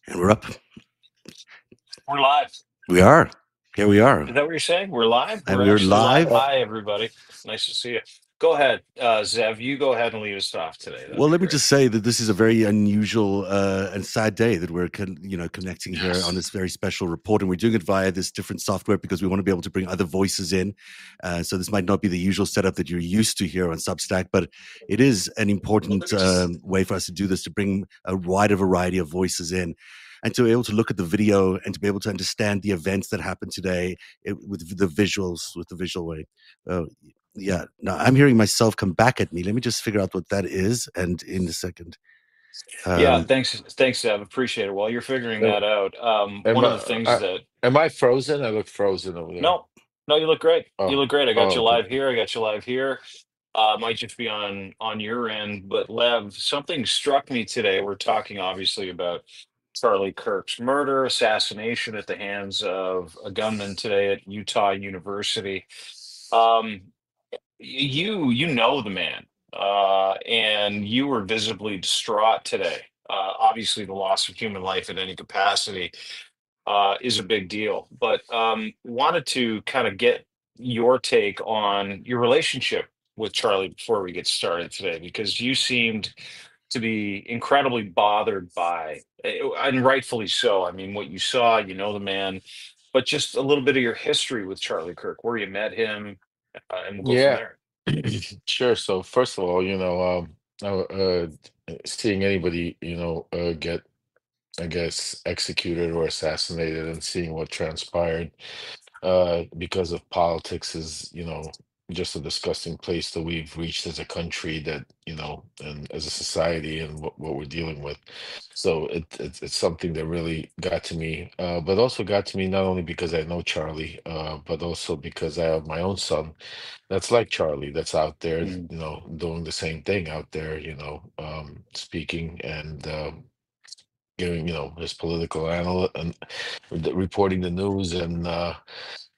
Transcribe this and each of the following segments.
And we're up. We're live. We are. Here we are. Is that what you're saying? We're live? And We're we're actually live. live. Hi, everybody. Nice to see you. Go ahead, Zev. You go ahead and lead us off today. That'd Well, be let me great. just say that this is a very unusual and sad day that we're connecting here on Yes. this very special report, and we're doing it via this different software because we want to be able to bring other voices in. So this might not be the usual setup that you're used to here on Substack, but it is an Well, important let me just. way for us to do this, to bring a wider variety of voices in, and to be able to look at the video and to be able to understand the events that happened today with the visuals, with the visual way. Yeah, now I'm hearing myself come back at me. Let me just figure out what that is, and in a second. Yeah, Um, thanks, Zev. Appreciate it. While you're figuring Uh, that out, Am one of the I, things that am I frozen? I look frozen over there. no, no, you look great. You Oh, look great. I got oh, you okay. live here. I got you live here. Might just be on your end, but Lev, something struck me today. We're talking obviously about Charlie Kirk's murder, assassination at the hands of a gunman today at Utah University. Um, you know the man, and you were visibly distraught today. Obviously, the loss of human life in any capacity is a big deal, but wanted to kind of get your take on your relationship with Charlie before we get started today, because you seemed to be incredibly bothered by, and rightfully so. I mean, what you saw, you know the man, but just a little bit of your history with Charlie Kirk, where you met him, and we'll go from Yeah, there. sure. So first of all, seeing anybody, get, I guess, executed or assassinated and seeing what transpired, because of politics is, just a disgusting place that we've reached as a country that, and as a society and what we're dealing with. So it's something that really got to me, but also got to me not only because I know Charlie, but also because I have my own son that's like Charlie, that's out there, Mm. doing the same thing out there, speaking and giving, his political and reporting the news and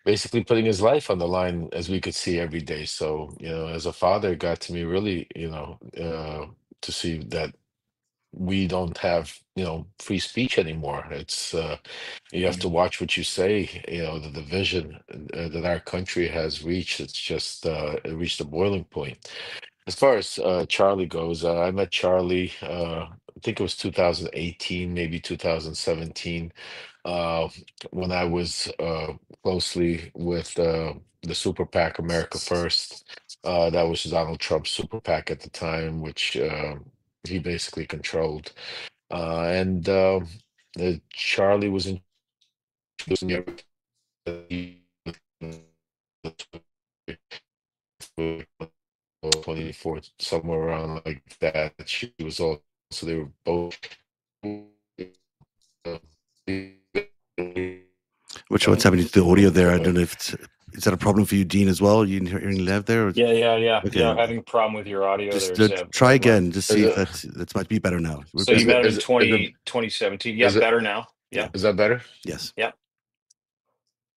basically putting his life on the line as we could see every day. So, as a father, it got to me really, to see that we don't have, free speech anymore. It's you have to Mm. watch what you say. The division that our country has reached. It's just it reached a boiling point. As far as Charlie goes, I met Charlie. I think it was 2018, maybe 2017, uh, when I was closely with the Super PAC America First. That was Donald Trump's Super PAC at the time, which he basically controlled. And Charlie was introducing everything 24, somewhere around like that. She was also, they were both. what's happening to the audio there? I don't know if it's is that a problem for you, Dean, as well? You hearing Lev there? Or, Yeah. okay, Having a problem with your audio there, just Zev. Go try ahead, Lev. again. Just Is see if it? that might be better now. We're So you Is better. it? met him in Is it? Is it? 2017. Yeah, Is it? better now. Yeah. Yeah, Is that better? Yes. yeah,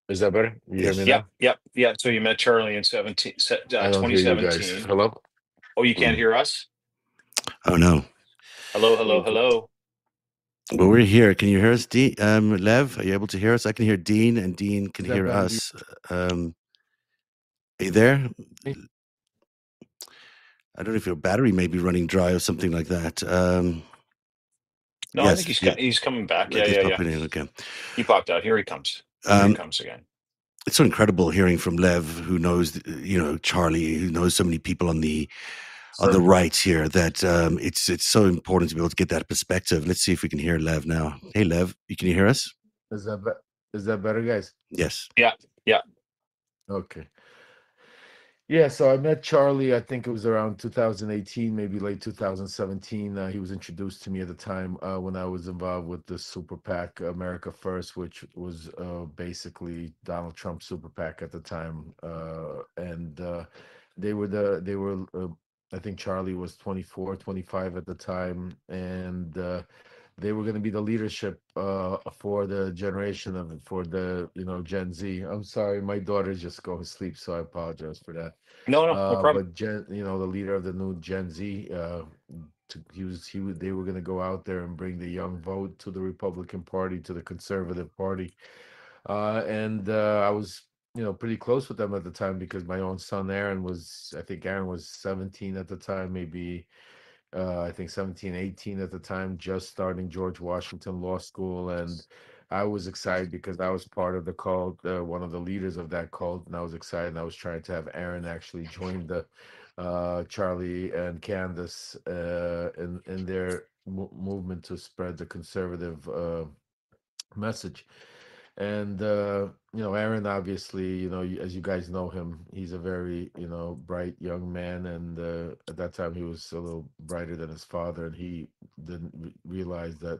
Is that better? You hear me Yes. yeah, now? yeah, yeah. So you met Charlie in I don't hear you guys. 2017. Hello? Oh, you can't Mm. hear us? Oh no. Hello, hello, Okay. hello. Well, we're here. Can you hear us, Dean? Lev, are you able to hear us? I can hear Dean, and Dean can Is that hear better? us. Are you there? I don't know if your battery may be running dry or something like that. No, I think Yes, yeah, he's coming back. Yeah, it is yeah, yeah. popping in. Okay. He popped out. Here he comes. Here he Um, comes again. it's so incredible hearing from Lev, who knows, Charlie, who knows so many people on the right here. That it's so important to be able to get that perspective. Let's see if we can hear Lev now. Hey, Lev, can you hear us? Is that is that better, guys? Yes. Yeah, yeah. Okay. Yeah, so I met Charlie, I think it was around 2018, maybe late 2017. He was introduced to me at the time when I was involved with the Super PAC America First, which was basically Donald Trump's Super PAC at the time. And they were, I think Charlie was 24, 25 at the time. And they were going to be the leadership for the generation for the Gen Z. I'm sorry, my daughter's just going to sleep, so I apologize for that. No, no, no problem. But the leader of the new Gen Z they were going to go out there and bring the young vote to the Republican Party, to the Conservative Party. And I was, pretty close with them at the time because my own son Aaron was, I think Aaron was 17 at the time, maybe I think 17, 18 at the time, just starting George Washington Law School. And I was excited because I was part of the cult, one of the leaders of that cult. And I was excited. And I was trying to have Aaron actually join the Charlie and Candace in their movement to spread the conservative message. And Aaron, obviously, as you guys know him, he's a very, bright young man. And at that time, he was a little brighter than his father, and he didn't realize that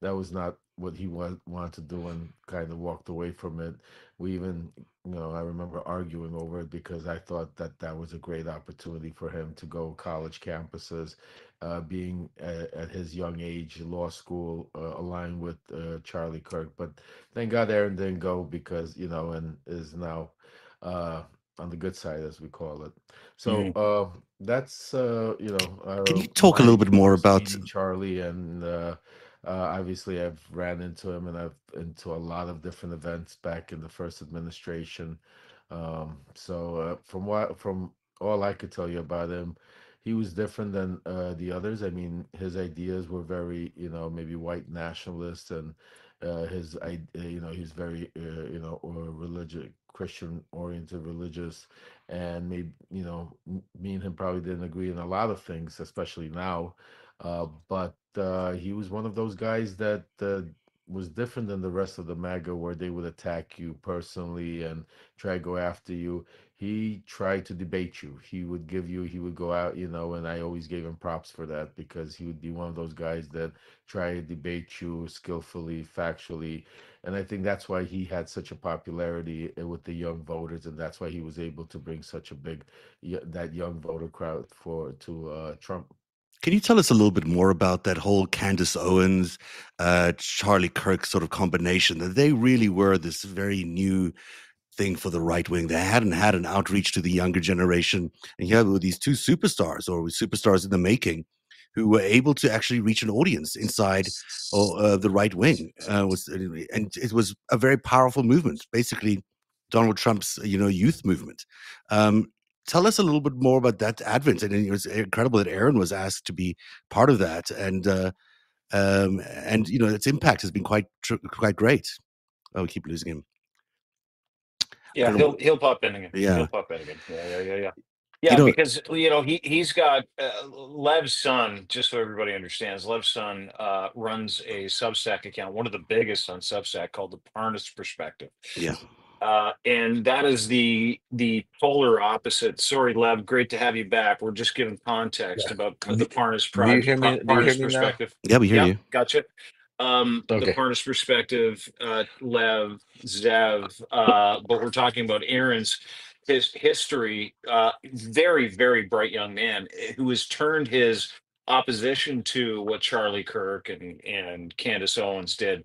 that was not what he wanted to do, and kind of walked away from it. We even, I remember arguing over it because I thought that that was a great opportunity for him to go college campuses, being at his young age, law school, aligned with Charlie Kirk. But thank God Aaron didn't go because, and is now uh, on the good side, as we call it. So Mm. that's, Can you talk a my little bit more experience about? meeting Charlie. And obviously, I've ran into him, and I've into a lot of different events back in the first administration. So from all I could tell you about him, he was different than the others. I mean, his ideas were very, maybe white nationalist, and he's very, or religious, Christian oriented, religious, and maybe, me and him probably didn't agree in a lot of things, especially now. But he was one of those guys that was different than the rest of the MAGA, where they would attack you personally and try to go after you. He tried to debate you. He would go out, and I always gave him props for that because he would be one of those guys that try to debate you skillfully, factually. And I think that's why he had such a popularity with the young voters, and that's why he was able to bring such a big, that young voter crowd to Trump. Can you tell us a little bit more about that whole Candace Owens, Charlie Kirk sort of combination? That they really were this very new thing for the right wing. They hadn't had an outreach to the younger generation, and here were these two superstars, or superstars in the making, who were able to actually reach an audience inside the right wing. And it was a very powerful movement, basically Donald Trump's youth movement. Um, Tell us a little bit more about that advent, and it was incredible that Aaron was asked to be part of that, and its impact has been quite great. Oh, we keep losing him. I Yeah, don't know. he'll pop in again. He'll Yeah, pop in again. Yeah, yeah, yeah, yeah. you Yeah, know, because he's got Lev's son. Just so everybody understands, Lev's son runs a Substack account, one of the biggest on Substack, called the Parnas Perspective. yeah. And that is the polar opposite. Sorry, Lev, great to have you back. We're just giving context Yeah. about Do, the Parnas do you project, hear me? Do you hear Parnas me now? perspective. Yeah, we hear Yep, you. gotcha. The Okay. Parnas perspective, Lev, Zev, but we're talking about Aaron's his history. Very, very bright young man who has turned his opposition to what Charlie Kirk and Candace Owens did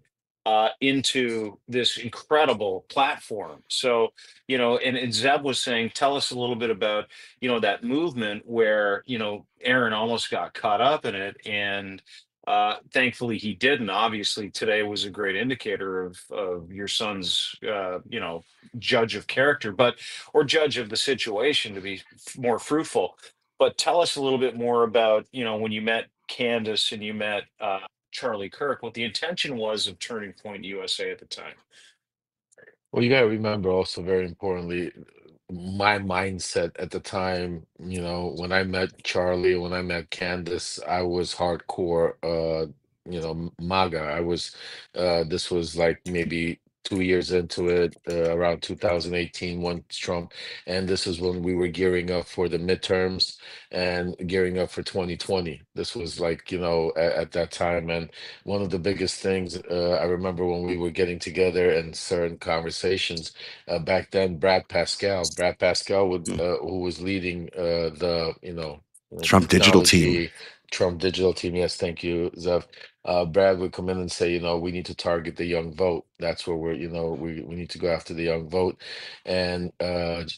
into this incredible platform. So, and Zeb was saying, tell us a little bit about, that movement where, Aaron almost got caught up in it. And thankfully he didn't. Obviously, today was a great indicator of your son's, judge of character, or judge of the situation to be more fruitful. But tell us a little bit more about, when you met Candace and you met Charlie Kirk, what the intention was of Turning Point USA at the time. Well, you got to remember also, very importantly, my mindset at the time, when I met Charlie, when I met Candace, I was hardcore, MAGA. This was like maybe 2 years into it, around 2018, once Trump, and this is when we were gearing up for the midterms and gearing up for 2020. This was like, at that time. And one of the biggest things, I remember when we were getting together in certain conversations back then, Brad Pascal would, Mm. who was leading the Trump digital team. technology Trump digital team. Yes, thank you, Zev. Brad would come in and say, we need to target the young vote. That's where we need to go after the young vote. And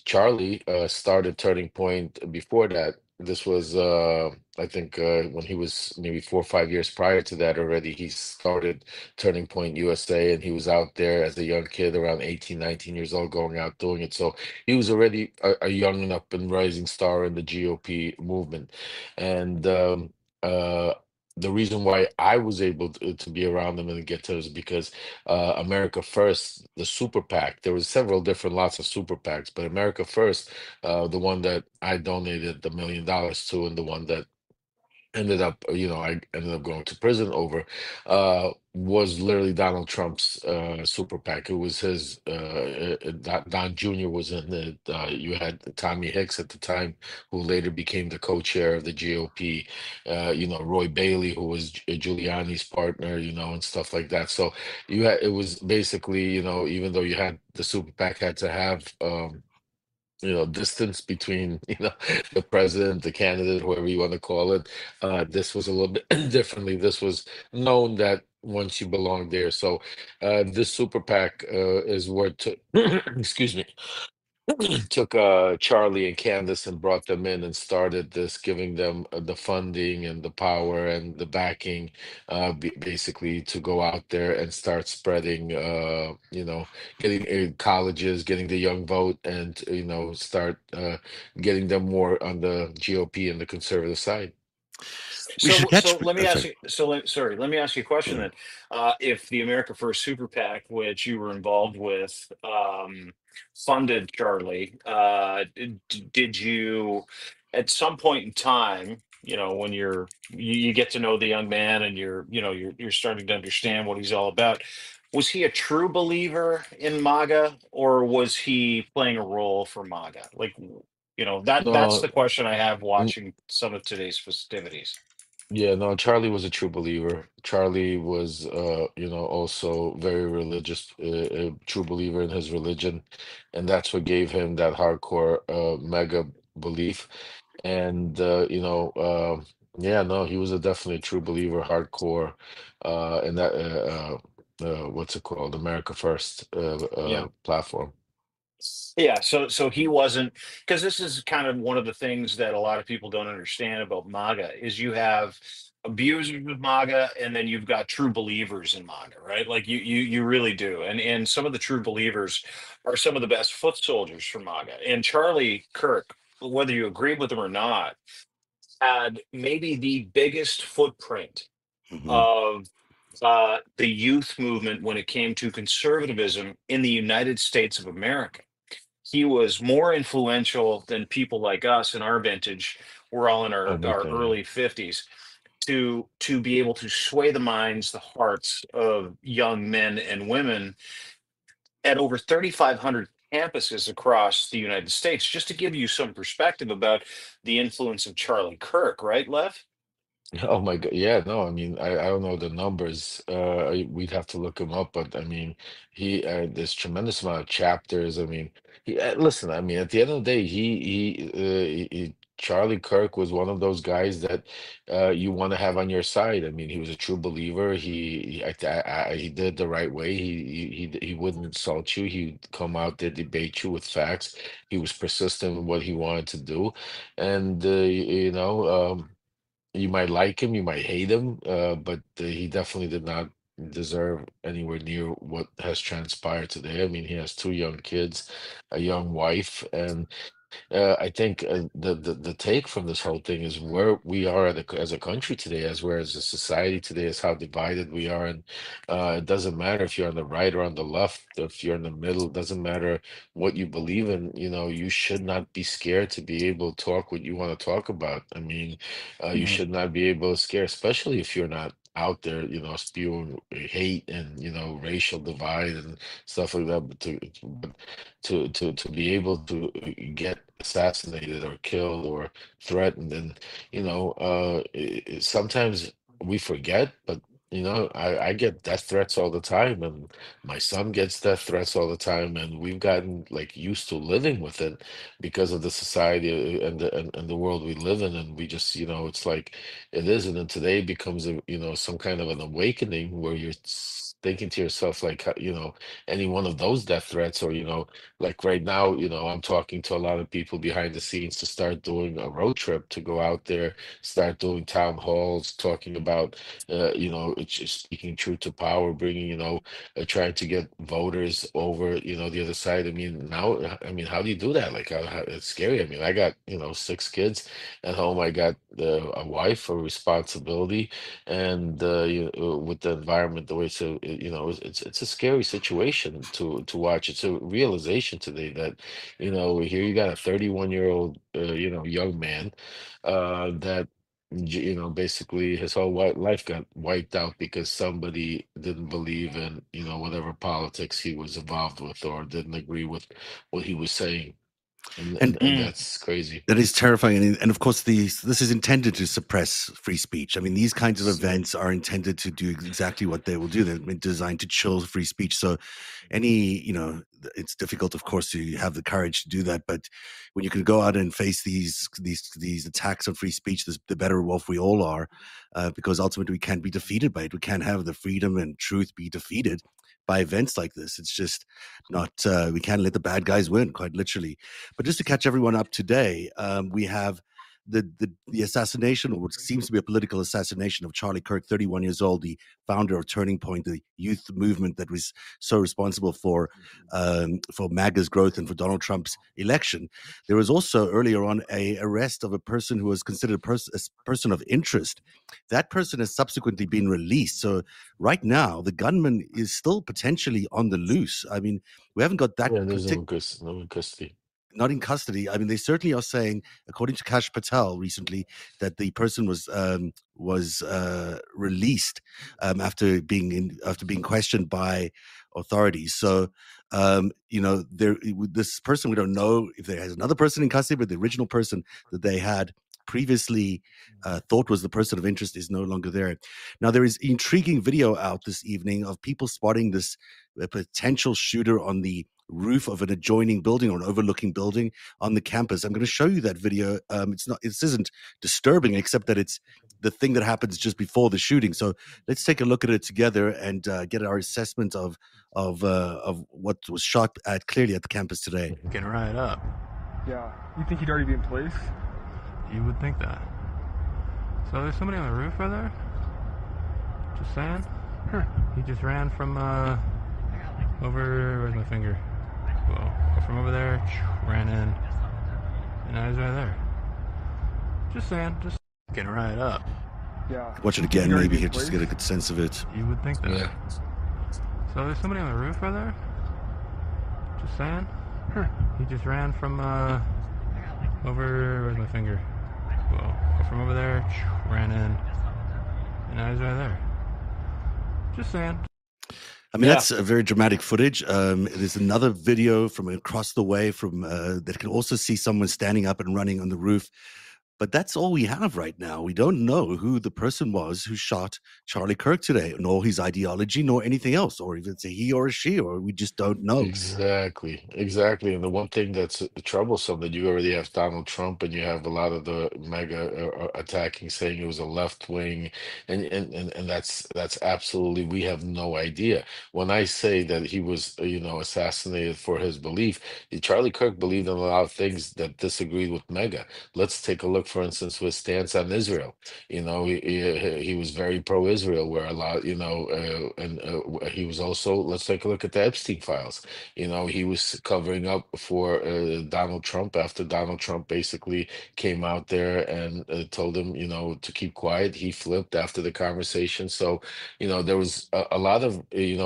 Charlie started Turning Point before that. This was, I think, when he was maybe 4 or 5 years prior to that already. He started Turning Point USA, and he was out there as a young kid, around 18, 19 years old, going out doing it. So he was already a young and up and rising star in the GOP movement. And uh, the reason why I was able to be around him and get to is because America First, the super PAC, there was several different lots of super PACs, but America First, the one that I donated the $1 million to, and the one that I ended up going to prison over, was literally Donald Trump's super PAC. It was his, Don Jr. was in it. You had Tommy Hicks at the time, who later became the co-chair of the GOP, Roy Bailey, who was Giuliani's partner, and stuff like that. So it was basically, even though you had the super PAC had to have, distance between, the president, the candidate, whoever you want to call it. This was a little bit differently. This was known that once you belong there. So this super PAC is what took, excuse me, took Charlie and Candace and brought them in and started this, giving them the funding and the power and the backing, basically to go out there and start spreading, getting colleges, getting the young vote, and start getting them more on the GOP and the conservative side. We should catch. So let me ask Sorry. you. Sorry, let me ask you a question Yeah. then. If the America First Super PAC, which you were involved with, funded Charlie, did you, at some point in time, when you get to know the young man and you're starting to understand what he's all about, was he a true believer in MAGA, or was he playing a role for MAGA? Like, that's No. the question I have watching some of today's festivities. Yeah, no, Charlie was a true believer. Charlie was, also very religious, a true believer in his religion, and that's what gave him that hardcore, mega belief. And yeah, no, he was a definitely true believer, hardcore, in that, what's it called, America First, Yeah. platform. Yeah, so he wasn't, because this is kind of one of the things that a lot of people don't understand about MAGA is you have abusers of MAGA, and then you've got true believers in MAGA, right? Like you really do. And some of the true believers are some of the best foot soldiers for MAGA. And Charlie Kirk, whether you agree with him or not, had maybe the biggest footprint Mhm. of the youth movement when it came to conservatism in the United States of America. He was more influential than people like us in our vintage. We're all in our Everything, yeah. early 50s to be able to sway the minds, the hearts of young men and women at over 3,500 campuses across the United States. Just to give you some perspective about the influence of Charlie Kirk, right, Lev? Oh my God. Yeah, no, I mean, I don't know the numbers. We'd have to look him up, but I mean, there's tremendous amount of chapters. I mean, listen, I mean, at the end of the day, Charlie Kirk was one of those guys that you want to have on your side. I mean, he was a true believer. He did the right way. He wouldn't insult you. He'd come out there, debate you with facts. He was persistent in what he wanted to do, and you might like him, you might hate him, but he definitely did not deserve anywhere near what has transpired today. I mean, he has two young kids, a young wife, and I think the take from this whole thing is where we are as a country today, as where as a society today, is how divided we are, and it doesn't matter if you're on the right or on the left, if you're in the middle. It doesn't matter what you believe in. You should not be scared to be able to talk what you want to talk about. I mean, you Mhm. should not be able to scare, especially if you're not out there, spewing hate and racial divide and stuff like that. But to be able to get assassinated or killed or threatened, and sometimes we forget, but I get death threats all the time, and my son gets death threats all the time, and we've gotten like used to living with it because of the society and the world we live in, and we just it's like it is, and then today becomes some kind of an awakening where you're thinking to yourself, like, any one of those death threats, or, like right now, I'm talking to a lot of people behind the scenes to start doing a road trip to go out there, start doing town halls, talking about, it's just speaking truth to power, bringing, trying to get voters over, the other side. I mean, now, I mean, how do you do that? Like, it's scary. I mean, I got, 6 kids at home. I got a wife, a responsibility, and with the environment the way it's, it's a scary situation to watch. It's a realization today that, here you got a 31-year-old, young man, that basically his whole life got wiped out because somebody didn't believe in, whatever politics he was involved with, or didn't agree with what he was saying. And and, And and Mm. that's crazy. that is terrifying, and of course, this is intended to suppress free speech. I mean, these kinds of events are intended to do exactly what they will do. They're designed to chill free speech. So, it's difficult, of course, to have the courage to do that. But when you can go out and face these attacks on free speech, the better off we all are, because ultimately we can't be defeated by it. We can't have the freedom and truth be defeated by events like this. It's just not. We can't let the bad guys win, quite literally. But just to catch everyone up today, we have the assassination, or what seems to be a political assassination, of Charlie Kirk, 31 years old, the founder of Turning Point, the youth movement that was so responsible for MAGA's growth and for Donald Trump's election. There was also earlier on a arrest of a person who was considered a person of interest. That person has subsequently been released. So right now, the gunman is still potentially on the loose. I mean, we haven't got that Yeah, there's particular. no custody. Not in custody. I mean, they certainly are saying, according to Kash Patel recently, that the person was released after being questioned by authorities. So, this person, we don't know if there has another person in custody, but the original person that they had previously thought was the person of interest is no longer there. Now, there is intriguing video out this evening of people spotting this potential shooter on the roof of an adjoining building or an overlooking building on the campus. I'm going to show you that video. This isn't disturbing, except that it's the thing that happens just before the shooting. So let's take a look at it together and get our assessment of what was shot at clearly at the campus today. Getting right up. Yeah. You think he'd already be in place? You would think that. So there's somebody on the roof right there? Just saying? Huh. He just ran from over, where's my finger? Well, from over there, ran in, and now he's right there. Just saying, just getting right up. Yeah. Watch it You think again, he'd already maybe be here, in just to get a place? good sense of it. You would think that. Yeah. So there's somebody on the roof right there? Just saying? Huh. He just ran from over, where's my finger? Well, from over there, ran in, and now he's right there. Just saying. I mean, Yeah. that's a very dramatic footage. There's another video from across the way from that can also see someone standing up and running on the roof. But that's all we have right now. We don't know who the person was who shot Charlie Kirk today, nor his ideology, nor anything else, or if it's a he or a she, or we just don't know. Exactly. And the one thing that's troublesome, that you already have Donald Trump, and you have a lot of the MAGA attacking, saying it was a left wing, and that's absolutely, we have no idea. When I say that he was, assassinated for his belief, Charlie Kirk believed in a lot of things that disagreed with MAGA. Let's take a look, for instance, with stance on Israel. He was very pro-Israel, where a lot, and he was also, let's take a look at the Epstein files. He was covering up for Donald Trump, after Donald Trump basically came out there and told him, to keep quiet. He flipped after the conversation. So, there was a lot of,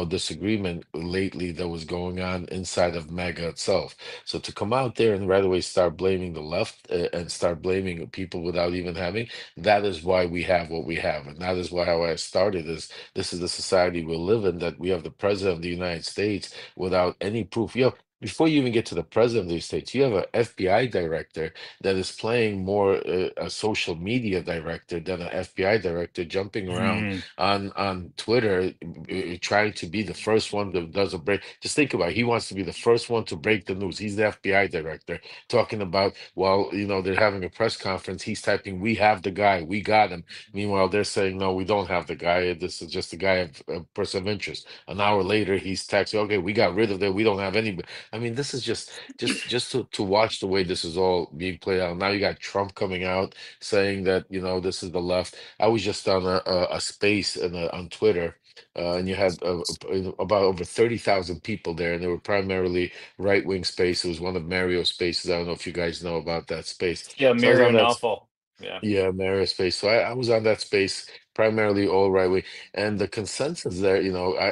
disagreement lately that was going on inside of MAGA itself. So to come out there and right away start blaming the left, and start blaming people without even having, that is why we have what we have. And that is why how I started is, this is the society we live in, that we have the president of the United States without any proof. before you even get to the president of the States, you have an FBI director that is playing more a social media director than an FBI director, jumping around Mm. on Twitter, trying to be the first one that does a break. Just think about it. He wants to be the first one to break the news. He's the FBI director talking about, while they're having a press conference, he's typing, "We have the guy, we got him." Meanwhile, they're saying, "No, we don't have the guy. This is just a guy of a person of interest." An hour later, he's texting, "Okay, we got rid of that. We don't have anybody." I mean, this is just to watch the way this is all being played out. Now you got Trump coming out saying that, this is the left. I was just on a space on Twitter, and you had about over 30,000 people there, and they were primarily right-wing space. It was one of Mario's spaces. I don't know if you guys know about that space. Yeah, So I was Mario on that. Nawfal. Yeah. Yeah, Marriott space. So I was on that space primarily all right way. And the consensus there,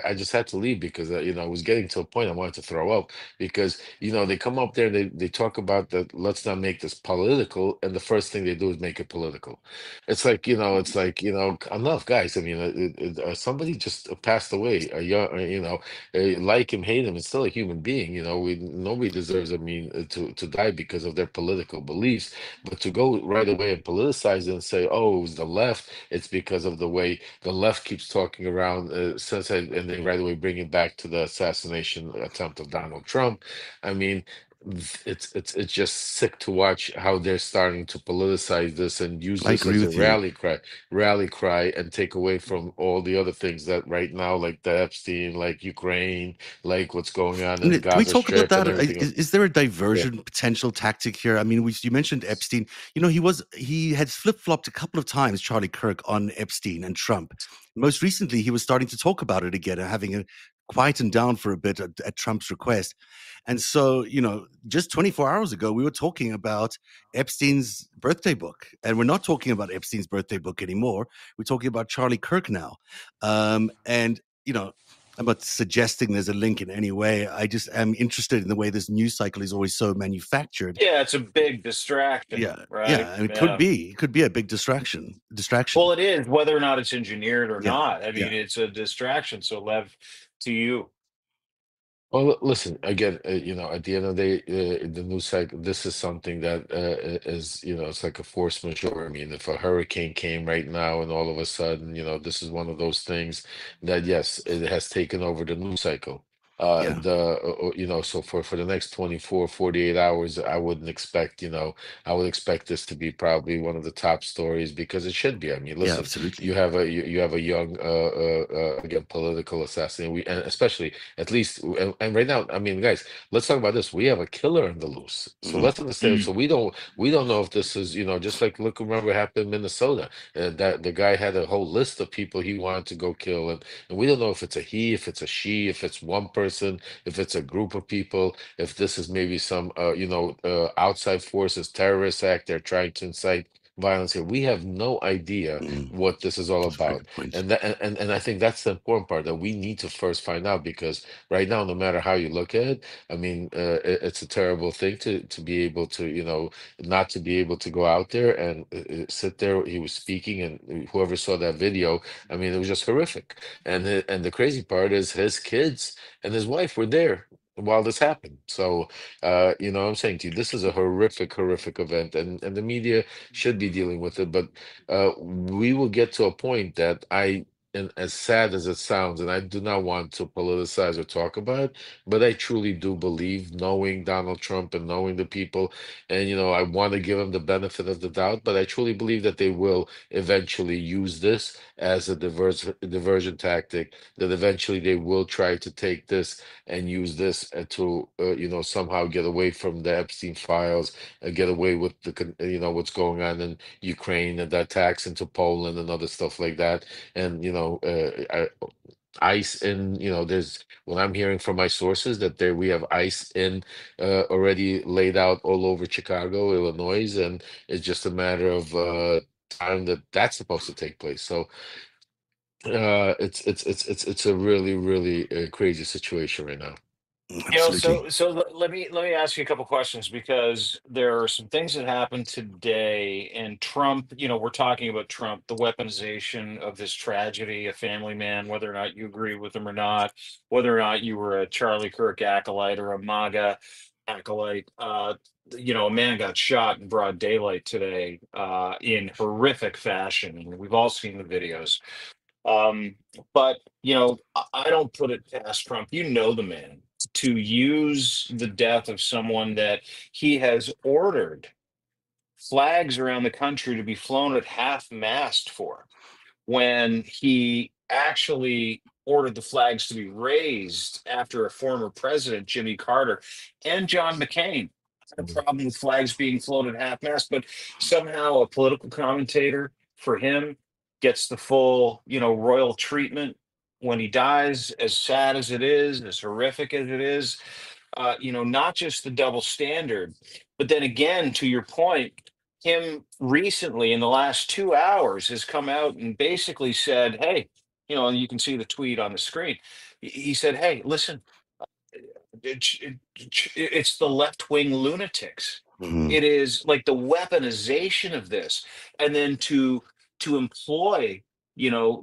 I just had to leave because, I was getting to a point I wanted to throw up because, they come up there and they talk about that, let's not make this political. And the first thing they do is make it political. Enough, guys. I mean, somebody just passed away, a young, like him, hate him, it's still a human being. Nobody deserves, I mean, to die because of their political beliefs. But to go right away and politicize it and say, "Oh, it was the left," it's because of the way the left keeps talking around, and they right away bring it back to the assassination attempt of Donald Trump. I mean, it's just sick to watch how they're starting to politicize this and use I this agree as a with you. rally cry, and take away from all the other things that right now, like the Epstein, like Ukraine, like what's going on in the Can we Gaza talk about Strip and that? everything else. Is there a Yeah. diversion potential tactic here? I mean, you mentioned Epstein. He had flip flopped a couple of times, Charlie Kirk, on Epstein and Trump. Most recently, he was starting to talk about it again, having a quietened down for a bit at Trump's request. And so, just 24 hours ago, we were talking about Epstein's birthday book, and we're not talking about Epstein's birthday book anymore. We're talking about Charlie Kirk now, and I'm not suggesting there's a link in any way. I just am interested in the way this news cycle is always so manufactured. Yeah, it's a big distraction, Yeah, right? yeah, and Yeah. it could be a big distraction. Well, it is, whether or not it's engineered or Yeah, not. I mean, yeah, it's a distraction. So, Lev, to you. Well, listen, again, at the end of the day, the news cycle, this is something that is, it's like a force majeure. I mean, if a hurricane came right now and all of a sudden, this is one of those things that, yes, it has taken over the news cycle. yeah, So for the next 24, 48 hours, I would expect this to be probably one of the top stories because it should be. I mean, yeah, listen, absolutely. you have a young, again, political assassin, and especially at least, and right now, I mean, guys, let's talk about this. We have a killer in the loose, so Mhm. let's understand. So Mm. we don't know if this is, just like, look, remember what happened in Minnesota, that the guy had a whole list of people he wanted to go kill, and we don't know if it's a he, if it's a she, if it's one person, if it's a group of people, if this is maybe some outside forces, terrorist act, they're trying to incite violence here. We have no idea Mm, what this is all that's a very about. good point. And I think that's the important part, that we need to first find out, because right now, no matter how you look at it, I mean, it's a terrible thing to be able to, not to be able to go out there and sit there. He was speaking, and whoever saw that video, I mean, it was just horrific. And the crazy part is his kids and his wife were there while this happened. So, what I'm saying to you, this is a horrific, horrific event, and the media should be dealing with it. But we will get to a point that and as sad as it sounds, and I do not want to politicize or talk about it, but I truly do believe, knowing Donald Trump and knowing the people, and I want to give them the benefit of the doubt, but I truly believe that they will eventually use this as a diversion tactic, that eventually they will try to take this and use this to, somehow get away from the Epstein files, get away with what's going on in Ukraine and the attacks into Poland and other stuff like that. And ICE in, there's, what I'm hearing from my sources, that there we have ICE in, already laid out all over Chicago, Illinois, and it's just a matter of time that that's supposed to take place. So it's a really, really crazy situation right now. Absolutely. Let me ask you a couple questions because there are some things that happened today, and Trump. We're talking about Trump, the weaponization of this tragedy, a family man, whether or not you agree with him or not, whether or not you were a Charlie Kirk acolyte or a MAGA acolyte. A man got shot in broad daylight today, in horrific fashion, and we've all seen the videos. Um, but I don't put it past Trump. The man to use the death of someone that he has ordered flags around the country to be flown at half mast for, when he actually ordered the flags to be raised after a former president, Jimmy Carter, and John McCain had a problem with flags being flown at half mast, but somehow a political commentator for him gets the full, royal treatment when he dies, as sad as it is, as horrific as it is. Not just the double standard, but then again, to your point, him recently in the last 2 hours has come out and basically said, hey, and you can see the tweet on the screen. He said, hey, listen, it's the left wing lunatics. Mhm. It is like the weaponization of this, and then to employ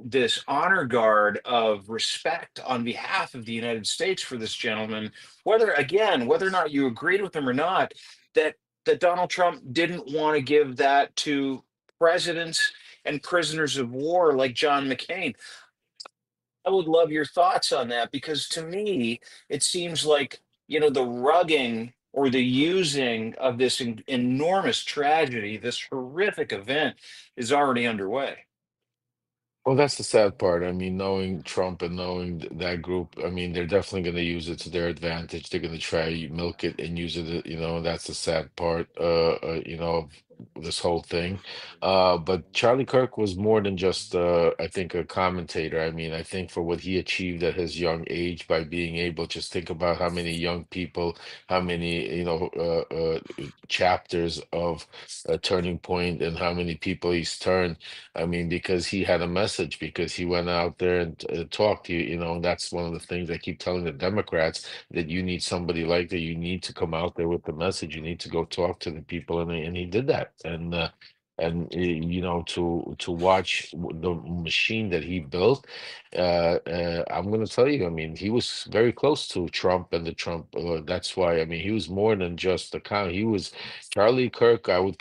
this honor guard of respect on behalf of the United States for this gentleman, whether or not you agreed with him or not, that Donald Trump didn't want to give that to presidents and prisoners of war like John McCain. I would love your thoughts on that, because to me, it seems like, the rugging or the using of this enormous tragedy, this horrific event, is already underway. Well, that's the sad part. I mean, knowing Trump and knowing that group, I mean, they're definitely going to use it to their advantage. They're going to try to milk it and use it, that's the sad part, of this whole thing. But Charlie Kirk was more than just, I think, a commentator. I mean, I think for what he achieved at his young age by being able, just think about how many young people, how many, chapters of a turning point, and how many people he's turned. I mean, because he had a message, because he went out there and talked to you, and that's one of the things I keep telling the Democrats, that you need somebody like that. You need to come out there with the message. You need to go talk to the people, and he did that. To watch the machine that he built, I'm going to tell you, I mean, he was very close to Trump and the Trump. That's why, I mean, he was more than just the kind. He was Charlie Kirk. I would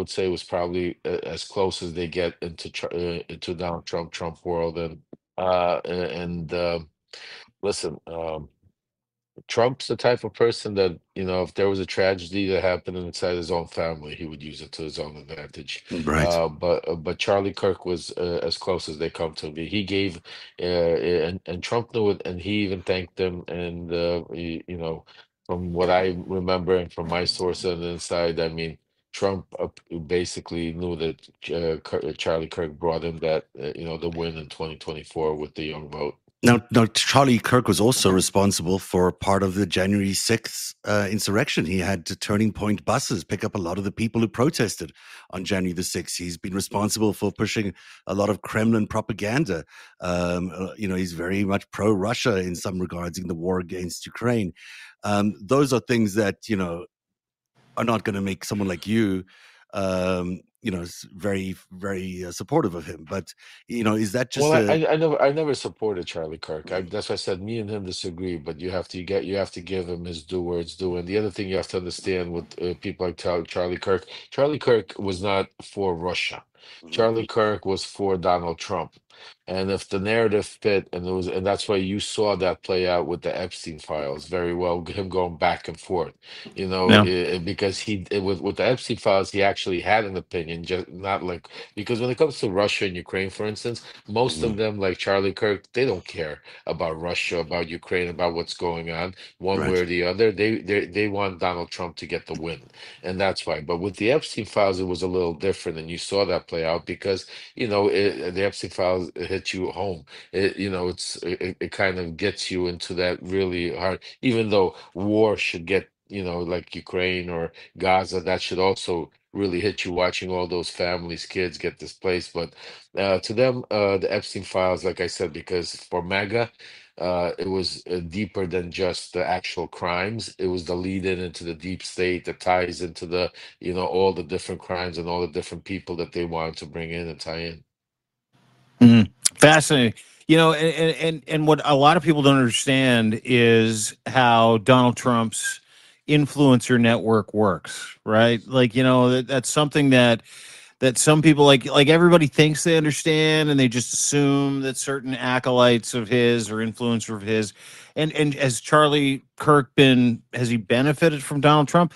say, was probably as close as they get into Donald Trump world. And listen, Trump's the type of person that, if there was a tragedy that happened inside his own family, he would use it to his own advantage. Right. But Charlie Kirk was as close as they come to me. He gave, and Trump knew it, and he even thanked them. And from what I remember and from my source on the inside, I mean, Trump basically knew that Charlie Kirk brought him that, the win in 2024 with the young vote. Now, Charlie Kirk was also responsible for part of the January 6th insurrection. He had to Turning Point buses pick up a lot of the people who protested on January the 6th. He's been responsible for pushing a lot of Kremlin propaganda. He's very much pro-Russia in some regards in the war against Ukraine. Those are things that, are not going to make someone like you, very, very supportive of him. But, is that Well, just I never supported Charlie Kirk. That's why I said me and him disagree. But you have to give him his due where it's due. And the other thing you have to understand with people like Charlie Kirk, Charlie Kirk was not for Russia. Charlie Kirk was for Donald Trump. And if the narrative fit, and that's why you saw that play out with the Epstein files very well, him going back and forth, Yeah. because with the Epstein files, he actually had an opinion, just not like, because when it comes to Russia and Ukraine, for instance. Most of Mhm. them, like Charlie Kirk, they don't care about Russia, about Ukraine, about what's going on one way Right. or the other. They want Donald Trump to get the win, and that's why. But with the Epstein files, it was a little different, and you saw that play out because the Epstein files hit you home. It kind of gets you into that really hard. Even though war should get like Ukraine or Gaza, that should also really hit you watching all those families, kids get displaced. But to them, the Epstein files, like I said, because for MAGA, it was deeper than just the actual crimes. It was the lead in into the deep state that ties into the, all the different crimes and all the different people that they wanted to bring in and tie in. Mhm. Fascinating. And what a lot of people don't understand is how Donald Trump's influencer network works, right? Like, that's something that some people like everybody thinks they understand, and they just assume that certain acolytes of his or influencer of his, and has Charlie Kirk been has he benefited from Donald Trump?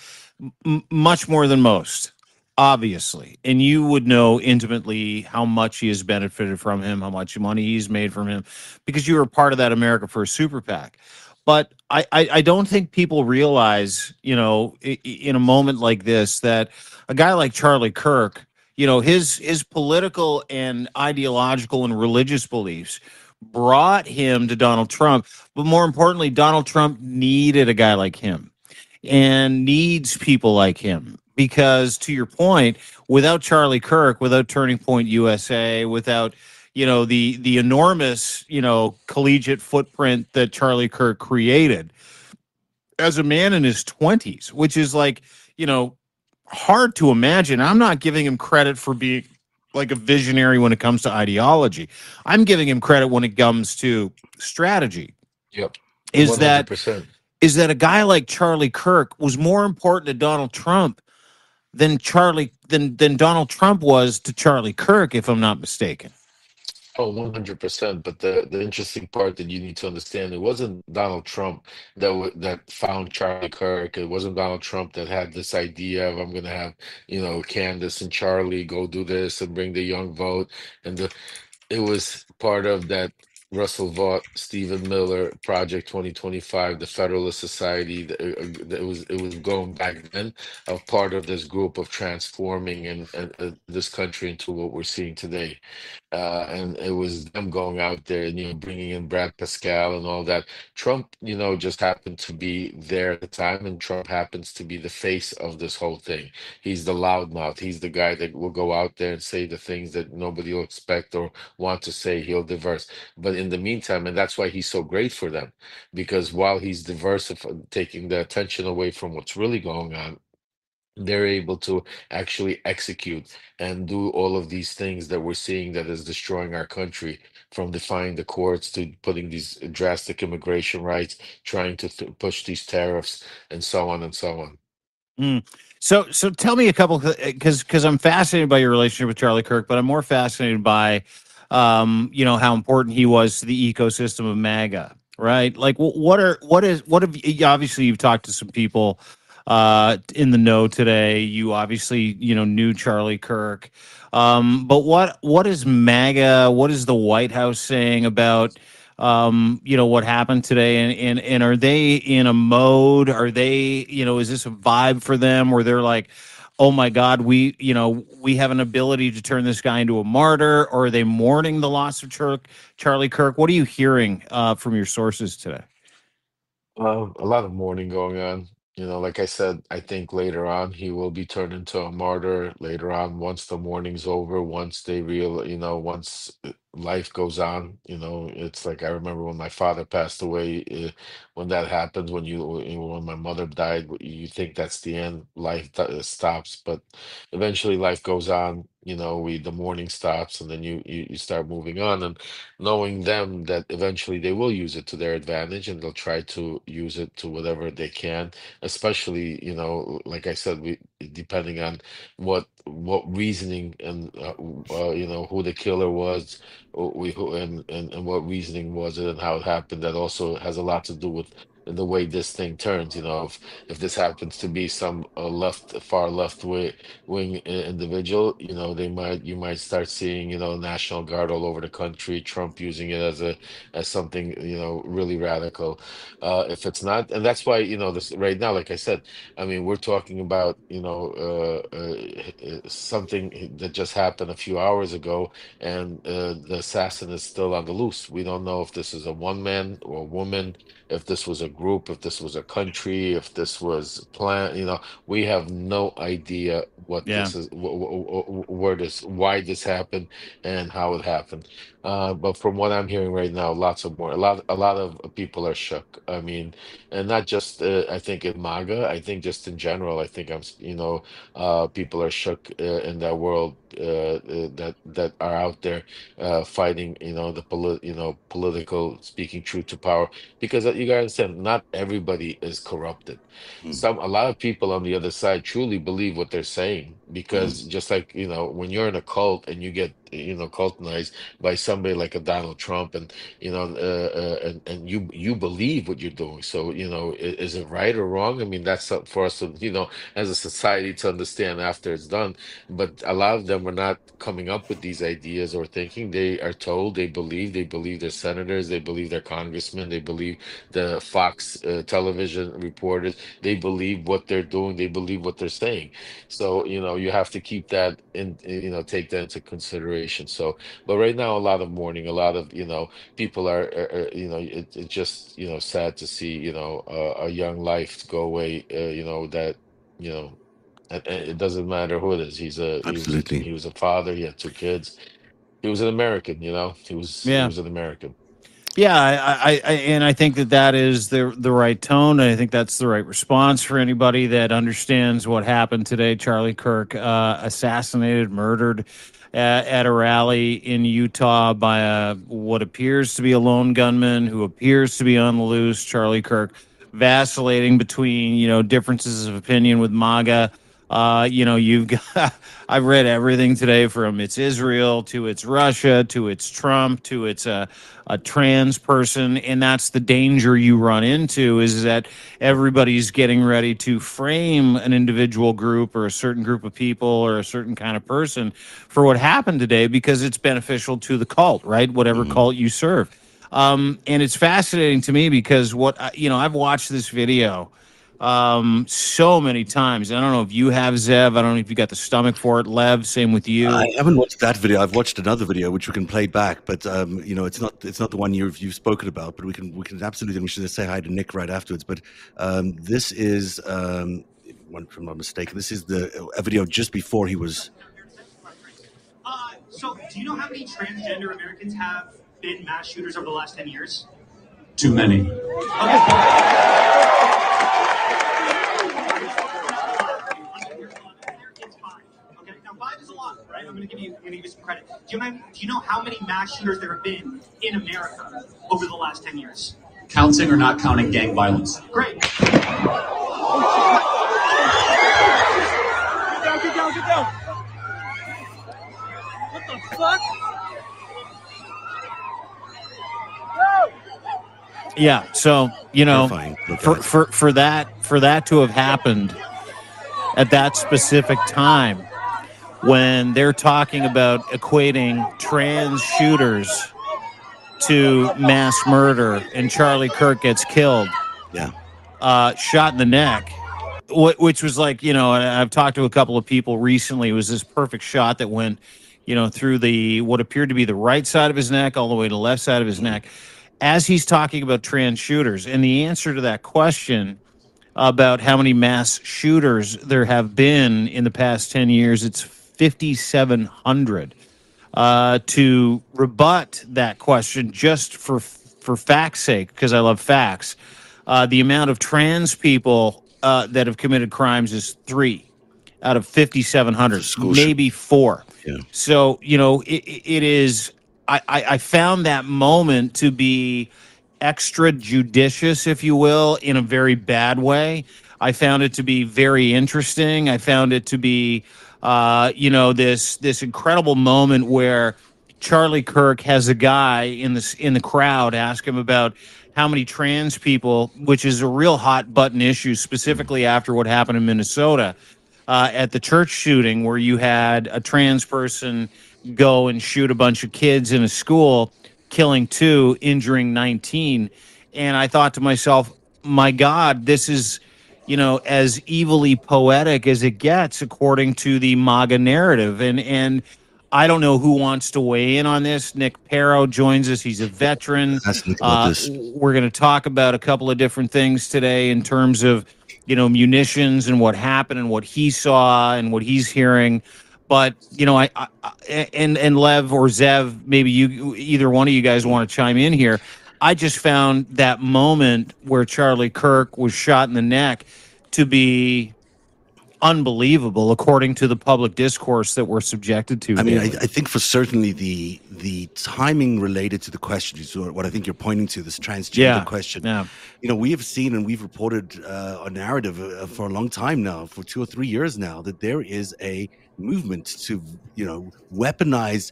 Much more than most, obviously. And you would know intimately how much he has benefited from him, how much money he's made from him, because you were part of that America First super PAC. But I don't think people realize, in a moment like this, that a guy like Charlie Kirk, his political and ideological and religious beliefs brought him to Donald Trump. But more importantly, Donald Trump needed a guy like him and needs people like him. Because to your point, without Charlie Kirk, without Turning Point USA, without the enormous collegiate footprint that Charlie Kirk created as a man in his 20s, which is like, you know, hard to imagine. I'm not giving him credit for being like a visionary when it comes to ideology. I'm giving him credit when it comes to strategy. Yep, Is that 100%. is that a guy like Charlie Kirk was more important to Donald Trump than Donald Trump was to Charlie Kirk, if I'm not mistaken. Oh, 100%. But the interesting part that you need to understand, it wasn't Donald Trump that found Charlie Kirk. It wasn't Donald Trump that had this idea of I'm going to have, Candace and Charlie go do this and bring the young vote. And it was part of that Russell Vought, Stephen Miller Project 2025, the Federalist Society. It was going back then of part of this group of transforming and this country into what we're seeing today. And it was them going out there and bringing in Brad Pascal and all that. Trump, just happened to be there at the time, and Trump happens to be the face of this whole thing. He's the loudmouth. He's the guy that will go out there and say the things that nobody will expect or want to say. He'll diverse. But in the meantime, and that's why he's so great for them, because while he's diversifying, taking the attention away from what's really going on, they're able to actually execute and do all of these things that we're seeing that is destroying our country, from defying the courts to putting these drastic immigration rights, trying to push these tariffs, and so on and so on. Mm. So tell me a couple, because I'm fascinated by your relationship with Charlie Kirk, but I'm more fascinated by how important he was to the ecosystem of MAGA, right? Like what have you, obviously you've talked to some people in the know today. You obviously knew Charlie Kirk, but what is MAGA? What is the White House saying about what happened today? And are they in a mode? Are they, is this a vibe for them where they're like, oh my God, we have an ability to turn this guy into a martyr? Or are they mourning the loss of Charlie Kirk? What are you hearing from your sources today? A lot of mourning going on. Like I said, I think later on he will be turned into a martyr later on, once the mourning's over, once they once life goes on. It's like I remember when my father passed away, when that happens, when my mother died, you think that's the end, life stops, but eventually life goes on. The mourning stops, and then you start moving on, and knowing them that eventually they will use it to their advantage, and they'll try to use it to whatever they can, especially, like I said, depending on what reasoning and who the killer was, and what reasoning was it and how it happened. That also has a lot to do with the way this thing turns. If this happens to be some far left wing individual, you might start seeing, National Guard all over the country, Trump using it as something, really radical. If it's not, and that's why, this right now, like I said, I mean, we're talking about, something that just happened a few hours ago, and the assassin is still on the loose. We don't know if this is a one man or a woman, if this was a group, if this was a country, if this was planned. We have no idea what Yeah. this is, where this, why this happened, and how it happened. But from what I'm hearing right now, lots of more, a lot of people are shook. I mean, and not just I think in MAGA. I think just in general. I think people are shook in that world that are out there fighting. Political, speaking truth to power, because you gotta understand, not everybody is corrupted. Mm, A lot of people on the other side truly believe what they're saying, mm, because just like, when you're in a cult and you get, cultized by somebody like a Donald Trump, and and you believe what you're doing. So, is it right or wrong? I mean, that's up for us to, as a society, to understand after it's done. But a lot of them are not coming up with these ideas or thinking. They are told, they believe their senators, they believe their congressmen, they believe the Fox television reporters, they believe what they're doing, they believe what they're saying. So, you have to keep that in, take that into consideration. So, but right now, a lot of mourning, a lot of, people it's just, sad to see, a young life go away, that, you know, and it doesn't matter who it is. absolutely. He was a father. He had two kids. He was an American. He Yeah. was an American. Yeah, and I think that is the right tone. And I think that's the right response for anybody that understands what happened today. Charlie Kirk, assassinated, murdered at a rally in Utah by what appears to be a lone gunman who appears to be on the loose. Charlie Kirk vacillating between differences of opinion with MAGA. You've got. I've read everything today, from it's Israel to it's Russia to it's Trump to it's a trans person, and that's the danger you run into, is that everybody's getting ready to frame an individual group or a certain group of people or a certain kind of person for what happened today, because it's beneficial to the cult, right? Whatever Mm. cult you serve. And it's fascinating to me because I've watched this video so many times. I don't know if you have, Zev. I don't know if you got the stomach for it. Lev, same with I you. haven't watched that video. I've watched another video which we can play back, but it's not the one you've spoken about. But we can absolutely. We should just say hi to Nick right afterwards. But this is, if I'm not mistaken, this is a video just before he was. So, do you know how many transgender Americans have been mass shooters over the last 10 years? Too many. Okay. It's five. Okay, now five is a lot, right? I'm going to give you some credit. Do you know how many mass shooters there have been in America over the last 10 years? Counting or not counting gang violence? Great. Get down. What the fuck? Yeah, so Terrifying. Look at it. for that to have happened at that specific time, when they're talking about equating trans shooters to mass murder, and Charlie Kirk gets killed, Yeah. shot in the neck, which was like, and I've talked to a couple of people recently. It was this perfect shot that went, through what appeared to be the right side of his neck all the way to the left side of his neck, as he's talking about trans shooters. And the answer to that question about how many mass shooters there have been in the past 10 years, it's 5,700. To rebut that question, just for fact's sake, because I love facts, the amount of trans people that have committed crimes is 3 out of 5,700, maybe 4. Yeah. So, it is. I found that moment to be extra judicious, if you will, in a very bad way. I found it to be very interesting. I found it to be, this incredible moment where Charlie Kirk has a guy in the crowd ask him about how many trans people, which is a real hot button issue, specifically after what happened in Minnesota at the church shooting, where you had a trans person go and shoot a bunch of kids in a school, killing 2, injuring 19. And I thought to myself, my God, this is, as evilly poetic as it gets, according to the MAGA narrative. And I don't know who wants to weigh in on this. Nick Perro joins us. He's a veteran. Ask Nick about this. We're going to talk about a couple of different things today in terms of munitions and what happened and what he saw and what he's hearing. But I and Lev or Zev, maybe either one of you guys want to chime in here. I just found that moment where Charlie Kirk was shot in the neck to be unbelievable, according to the public discourse that we're subjected to. I mean, I daily. think for certainly the timing related to the question is what I think you're pointing to, this transgender question. Yeah. We have seen and we've reported a narrative for a long time now, for 2 or 3 years now, that there is a movement to, weaponize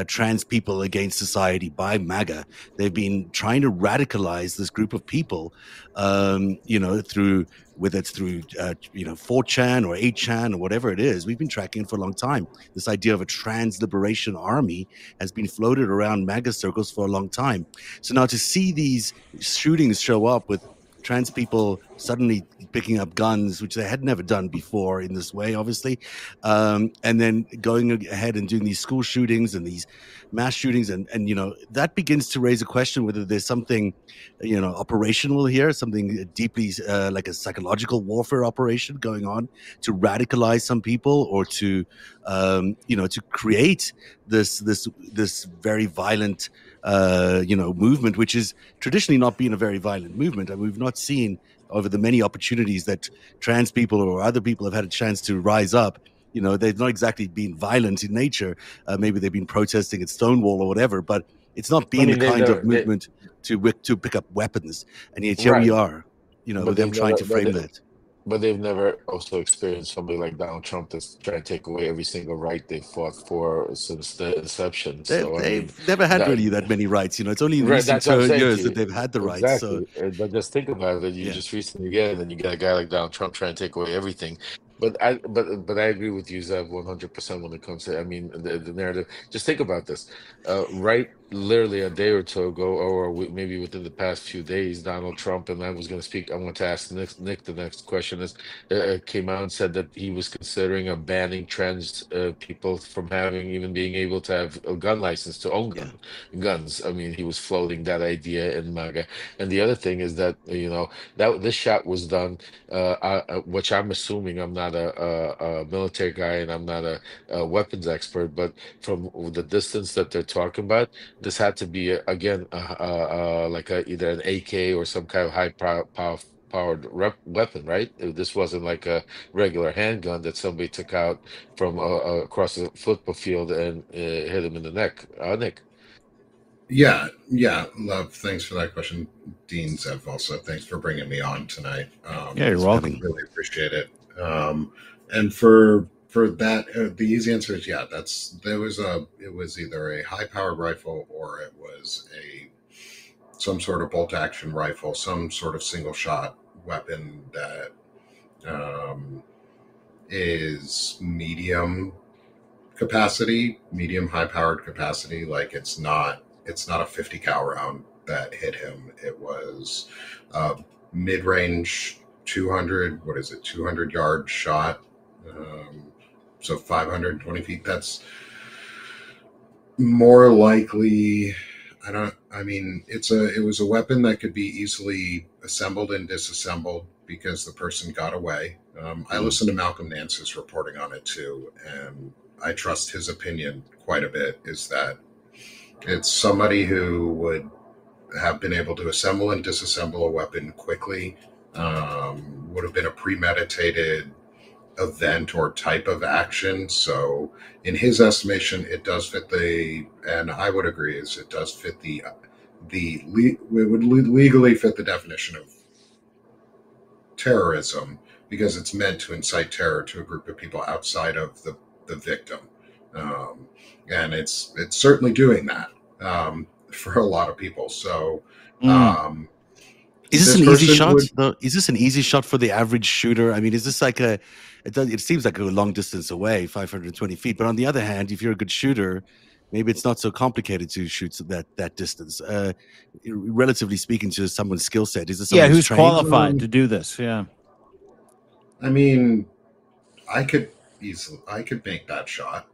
trans people against society by MAGA. They've been trying to radicalize this group of people, through, whether it's through 4chan or 8chan or whatever it is. We've been tracking it for a long time. This idea of a trans liberation army has been floated around MAGA circles for a long time. So now to see these shootings show up with trans people suddenly picking up guns, which they had never done before in this way, obviously, and then going ahead and doing these school shootings and these mass shootings, and that begins to raise a question whether there's something operational here, something deeply like a psychological warfare operation going on to radicalize some people, or to to create this very violent movement, which is traditionally not been a very violent movement. And we've not seen over the many opportunities that trans people or other people have had a chance to rise up. They've not exactly been violent in nature. Maybe they've been protesting at Stonewall or whatever, but it's not been the kind of movement to pick up weapons. And yet here we are, with them trying to frame that. But they've never also experienced somebody like Donald Trump that's trying to take away every single right they fought for since the inception. They've never had really that many rights. It's only in recent years that they've had the rights. So, but just think about it. You just recently get it, and you get a guy like Donald Trump trying to take away everything. But I agree with you, Zev, 100% when it comes to, the narrative. Just think about this. Literally a day or two ago, or maybe within the past few days, Donald Trump, and I want to ask Nick the next question is, came out and said that he was considering banning trans people from even being able to have a gun license to own guns. I mean, he was floating that idea in MAGA. And the other thing is that, that this shot was done, which I'm assuming, I'm not a military guy and I'm not a weapons expert, but from the distance that they're talking about, this had to be again like either an AK or some kind of powered weapon, right? This wasn't like a regular handgun that somebody took out from across the football field and hit him in the neck. Nick. Yeah, Love. Thanks for that question, Dean Zev. Also, thanks for bringing me on tonight. Yeah, you're welcome. Really appreciate it. And for that, the easy answer is yeah. It was either a high-powered rifle or it was some sort of bolt-action rifle, some sort of single-shot weapon that is medium high-powered capacity. Like it's not a 50 cal round that hit him. It was mid-range 200 yard shot. So 520 feet. That's more likely. It was a weapon that could be easily assembled and disassembled because the person got away. I listened to Malcolm Nance's reporting on it too, and I trust his opinion quite a bit, is that it's somebody who would have been able to assemble and disassemble a weapon quickly, would have been a premeditated event or type of action. So in his estimation, it does fit and I would agree, it does fit it would legally fit the definition of terrorism, because it's meant to incite terror to a group of people outside of the victim. And it's certainly doing that for a lot of people. So is this an easy shot? Is this an easy shot for the average shooter? I mean, is this like it seems like a long distance away, 520 feet. But on the other hand, if you're a good shooter, maybe it's not so complicated to shoot that distance. Relatively speaking, to someone's skill set, is this someone who's qualified to do this? Yeah, I mean, I could make that shot.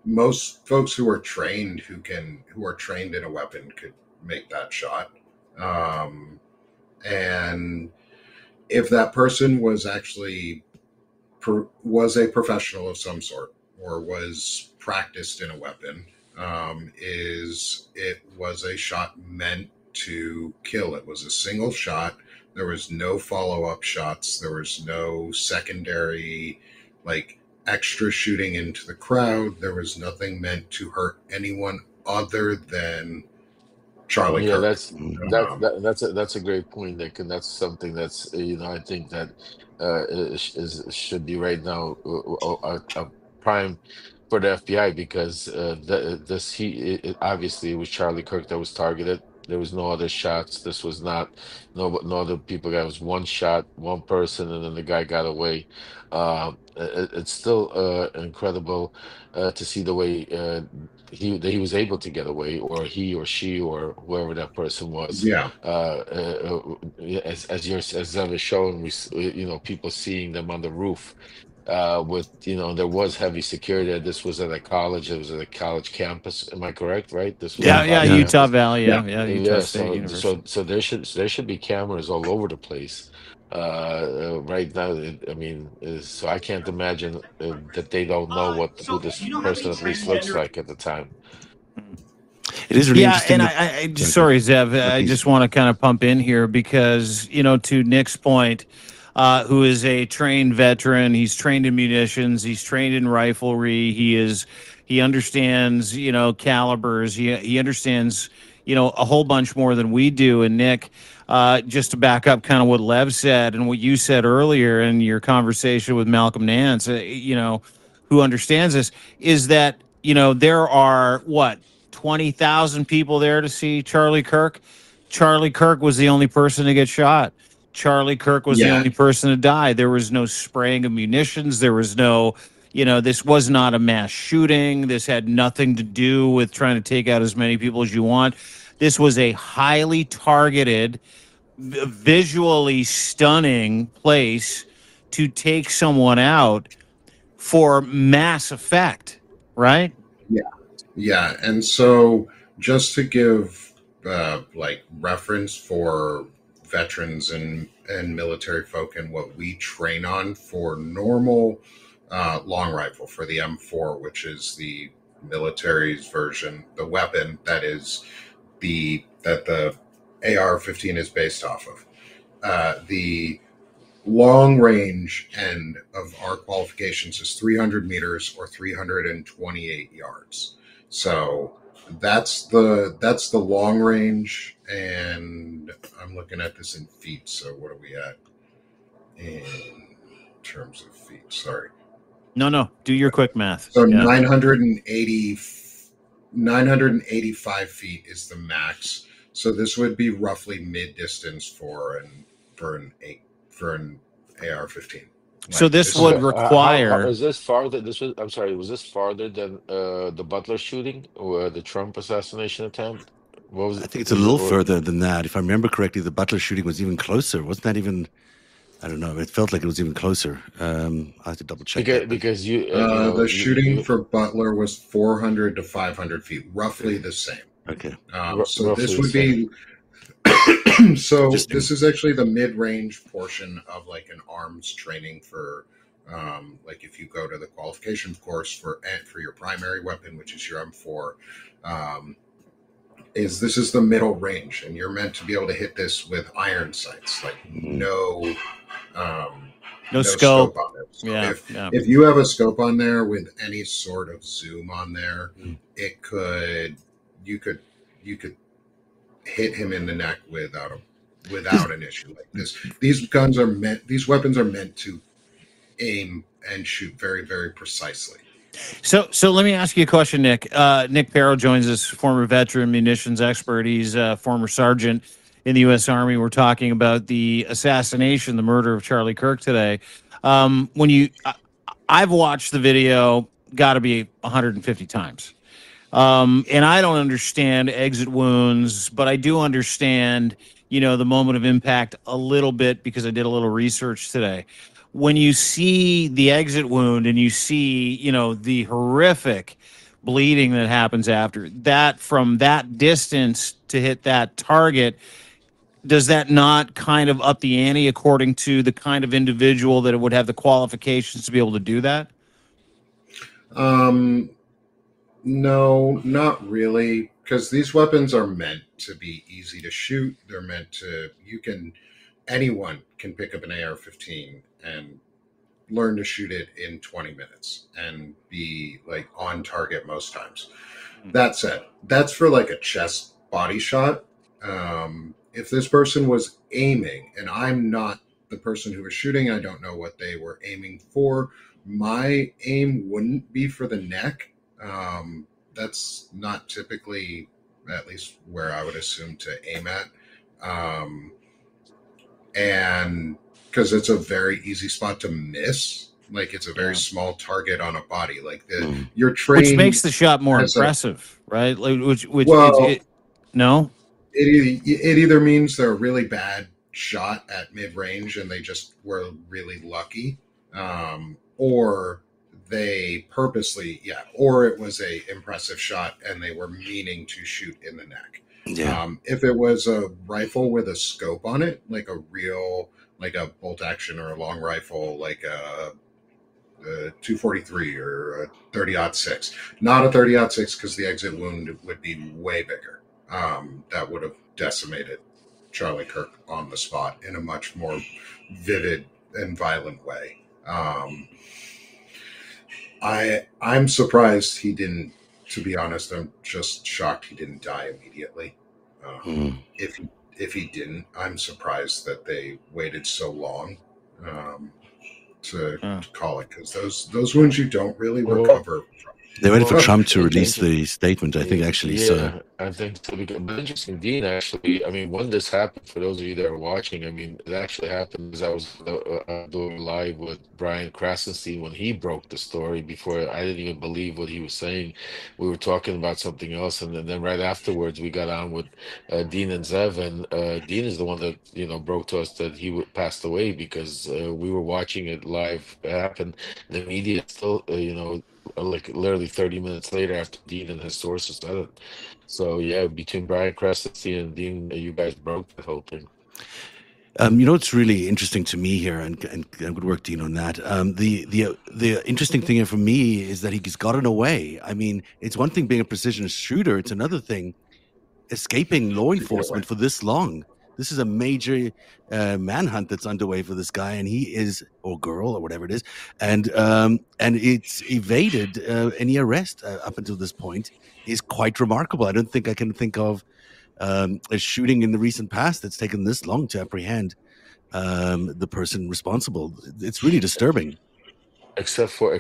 Most folks who are trained in a weapon could make that shot. And if that person was actually was a professional of some sort or was practiced in a weapon, is it was a shot meant to kill. It was a single shot. There was no follow-up shots. There was no secondary, like, extra shooting into the crowd. There was nothing meant to hurt anyone other than Charlie Yeah, Kirk. that's a great point, Nick, and that's something that's I think that should be right now a prime for the FBI, because obviously it was Charlie Kirk that was targeted. There was no other shots. This was not no other people. That was one shot, one person, and then the guy got away. It's still incredible to see the way he was able to get away, or he or she or whoever that person was. Yeah. As Zev is showing, people seeing them on the roof, with there was heavy security. This was at a college. It was at a college campus. Am I correct? Right? This was a Yeah, college Utah campus. Valley, Yeah. Utah Yeah. State University. So there should be cameras all over the place. Right now, I mean, so I can't imagine that they don't know So who this do you know how person many at least looks transgender like at the time. It is really Yeah, interesting. and that- I just sorry, Zev, I please. just want to kind of pump in here because to Nick's point, who is a trained veteran, he's trained in munitions, he's trained in riflery, he understands calibers, he understands a whole bunch more than we do. And Nick, just to back up kind of what Lev said and what you said earlier in your conversation with Malcolm Nance, who understands this, is that there are 20,000 people there to see Charlie Kirk. Charlie Kirk was the only person to get shot. Charlie Kirk was the Yeah. only person to die. There was no spraying of munitions. There was no, this was not a mass shooting. This had nothing to do with trying to take out as many people as you want. This was a highly targeted, visually stunning place to take someone out for mass effect, right? Yeah, and so just to give like reference for veterans and military folk and what we train on for normal long rifle for the M4, which is the military's version, the weapon that the AR-15 is based off of. The long range end of our qualifications is 300 meters or 328 yards. So that's the long range, and I'm looking at this in feet. So what are we at in terms of feet? Sorry. No. Do your quick math. So Yeah. 985 feet is the max. So this would be roughly mid distance for an AR-15. So this would require. Is this farther? I'm sorry. Was this farther than the Butler shooting or the Trump assassination attempt? What was I it? think it's a little further than that. If I remember correctly, the Butler shooting was even closer. Wasn't that even? I don't know. It felt like it was even closer. I have to double check. Because the shooting for Butler was 400 to 500 feet, roughly the same. Okay. So this would be. So this is actually the mid-range portion of like an arms training for, like if you go to the qualification course for your primary weapon, which is your M4, this is the middle range, and you're meant to be able to hit this with iron sights, like no scope on it. So Yeah, if you have a scope on there with any sort of zoom on there, you could hit him in the neck without an issue like this. These weapons are meant to aim and shoot very, very precisely. So let me ask you a question, Nick. Nick Perro joins us, former veteran munitions expert. He's a former sergeant in the U.S. Army. We're talking about the assassination, the murder of Charlie Kirk today. I've watched the video, got to be 150 times. And I don't understand exit wounds, but I do understand, the moment of impact a little bit because I did a little research today. When you see the exit wound and you see, the horrific bleeding that happens after that, from that distance to hit that target, does that not kind of up the ante according to the kind of individual that would have the qualifications to be able to do that? Um, no, not really, because these weapons are meant to be easy to shoot. They're meant to, anyone can pick up an AR-15 and learn to shoot it in 20 minutes and be like on target most times. That said, that's for like a chest body shot. If this person was aiming, and I'm not the person who was shooting, I don't know what they were aiming for. My aim wouldn't be for the neck. That's not typically, at least where I would assume to aim at. And because it's a very easy spot to miss, like it's a very small target on a body. Like you're trained, which makes the shot more as a- impressive, right? Like, which Well, no, it either means they're a really bad shot at mid range and they just were really lucky, or they purposely, or it was a impressive shot and they were meaning to shoot in the neck. Yeah. If it was a rifle with a scope on it, like a real, like a bolt action or a long rifle, like a 243 or a 30-06, not a 30-06, because the exit wound would be way bigger. That would have decimated Charlie Kirk on the spot in a much more vivid and violent way. I'm surprised he didn't. To be honest, I'm just shocked he didn't die immediately. If he didn't, I'm surprised that they waited so long to call it, because those wounds you don't really recover from. They waited for Well, Trump to it's release interesting. the statement, I think, actually. Yeah, So, I think so. But interesting, Dean, actually, I mean, when this happened, for those of you that are watching, I mean, it actually happened because I was doing live with Brian Krasenstein when he broke the story. Before, I didn't even believe what he was saying. We were talking about something else, and then right afterwards, we got on with Dean and Zev, and Dean is the one that, broke to us that passed away, because we were watching it live happen. The media still, like literally 30 minutes later after Dean and his sources said it. So yeah, between Brian Crescency and Dean, you guys broke the whole thing. what's really interesting to me here, and good work, Dean, on that. The interesting thing here for me is that he's gotten away. I mean, it's one thing being a precision shooter; it's another thing escaping law enforcement for this long. This is a major manhunt that's underway for this guy, and he is, or girl, or whatever it is, and it's evaded any arrest up until this point is quite remarkable. I don't think I can think of a shooting in the recent past that's taken this long to apprehend the person responsible. It's really disturbing. Except for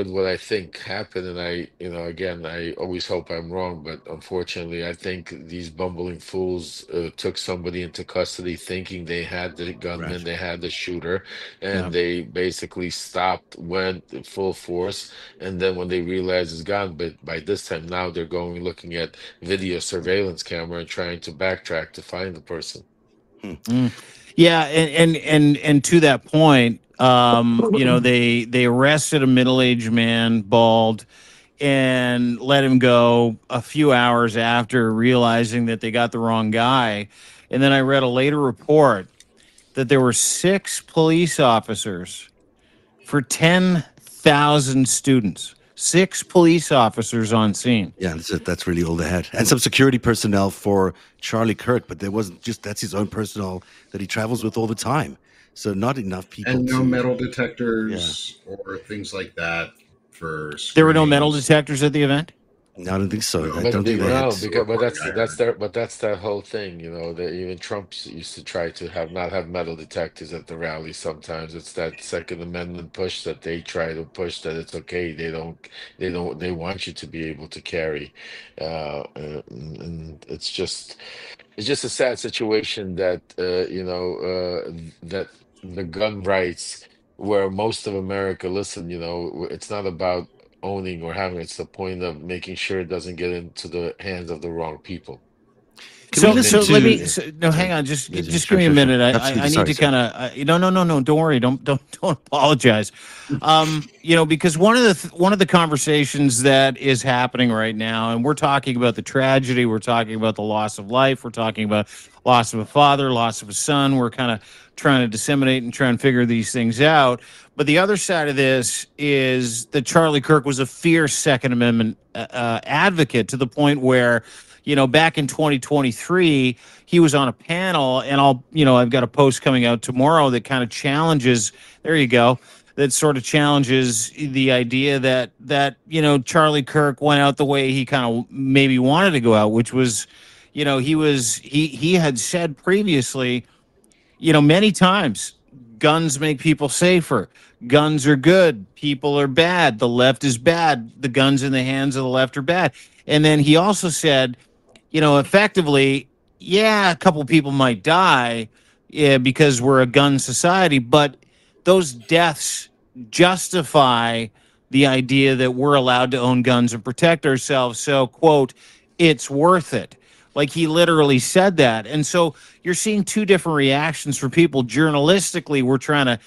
what I think happened, and again, I always hope I'm wrong, but unfortunately, I think these bumbling fools took somebody into custody thinking they had the gunman, Right. they had the shooter, Yeah. and they basically stopped, went in full force, and then when they realized it's gone, but by this time now they're going looking at video surveillance camera and trying to backtrack to find the person. Yeah, and to that point, they arrested a middle-aged man, bald, and let him go a few hours after realizing that they got the wrong guy. And then I read a later report that there were 6 police officers for 10,000 students. 6 police officers on scene. Yeah, that's really all they had, and some security personnel for Charlie Kirk. But there wasn't that's his own personnel that he travels with all the time. So not enough people. And no metal detectors or things like that for. There were no metal detectors at the event. No, I don't think so. No. I don't think they No, had. because that's that whole thing, that even Trump used to try to not have metal detectors at the rally. Sometimes it's that Second Amendment push that they try to push, that it's okay. They want you to be able to carry, and it's just a sad situation that that the gun rights, where most of America, listen, it's not about owning or having, it's the point of making sure it doesn't get into the hands of the wrong people. So, listen so let me. to? No, Sorry. hang on. Just Yeah, just sure, give me a sure, sure. minute. Absolutely. I need Sorry, to sorry. kind of. No. Don't worry. Don't apologize. Because one of the conversations that is happening right now, and we're talking about the tragedy. We're talking about the loss of life. We're talking about loss of a father, loss of a son. We're kind of trying to disseminate and try and figure these things out. But the other side of this is that Charlie Kirk was a fierce Second Amendment advocate to the point where, back in 2023, he was on a panel, and I've got a post coming out tomorrow that kind of challenges. There you go. That sort of challenges the idea that Charlie Kirk went out the way he kind of maybe wanted to go out, which was, he had said previously, many times, guns make people safer. Guns are good. People are bad. The left is bad. The guns in the hands of the left are bad. And then he also said, effectively, yeah, a couple people might die, yeah, because we're a gun society, but those deaths justify the idea that we're allowed to own guns and protect ourselves. So, quote, it's worth it. Like, he literally said that. And so you're seeing two different reactions for people. Journalistically, we're trying to,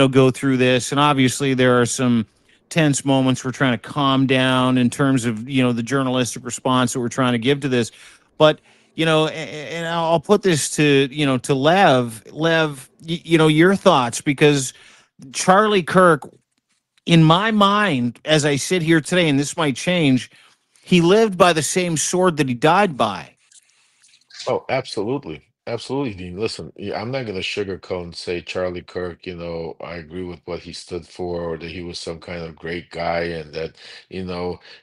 go through this. And obviously, there are some tense moments we're trying to calm down in terms of, the journalistic response that we're trying to give to this. But, and I'll put this to Lev. Lev, your thoughts, because Charlie Kirk, in my mind, as I sit here today, and this might change, he lived by the same sword that he died by. Oh, absolutely. Absolutely, Dean. Listen, I'm not going to sugarcoat and say Charlie Kirk, I agree with what he stood for, or that he was some kind of great guy, and that,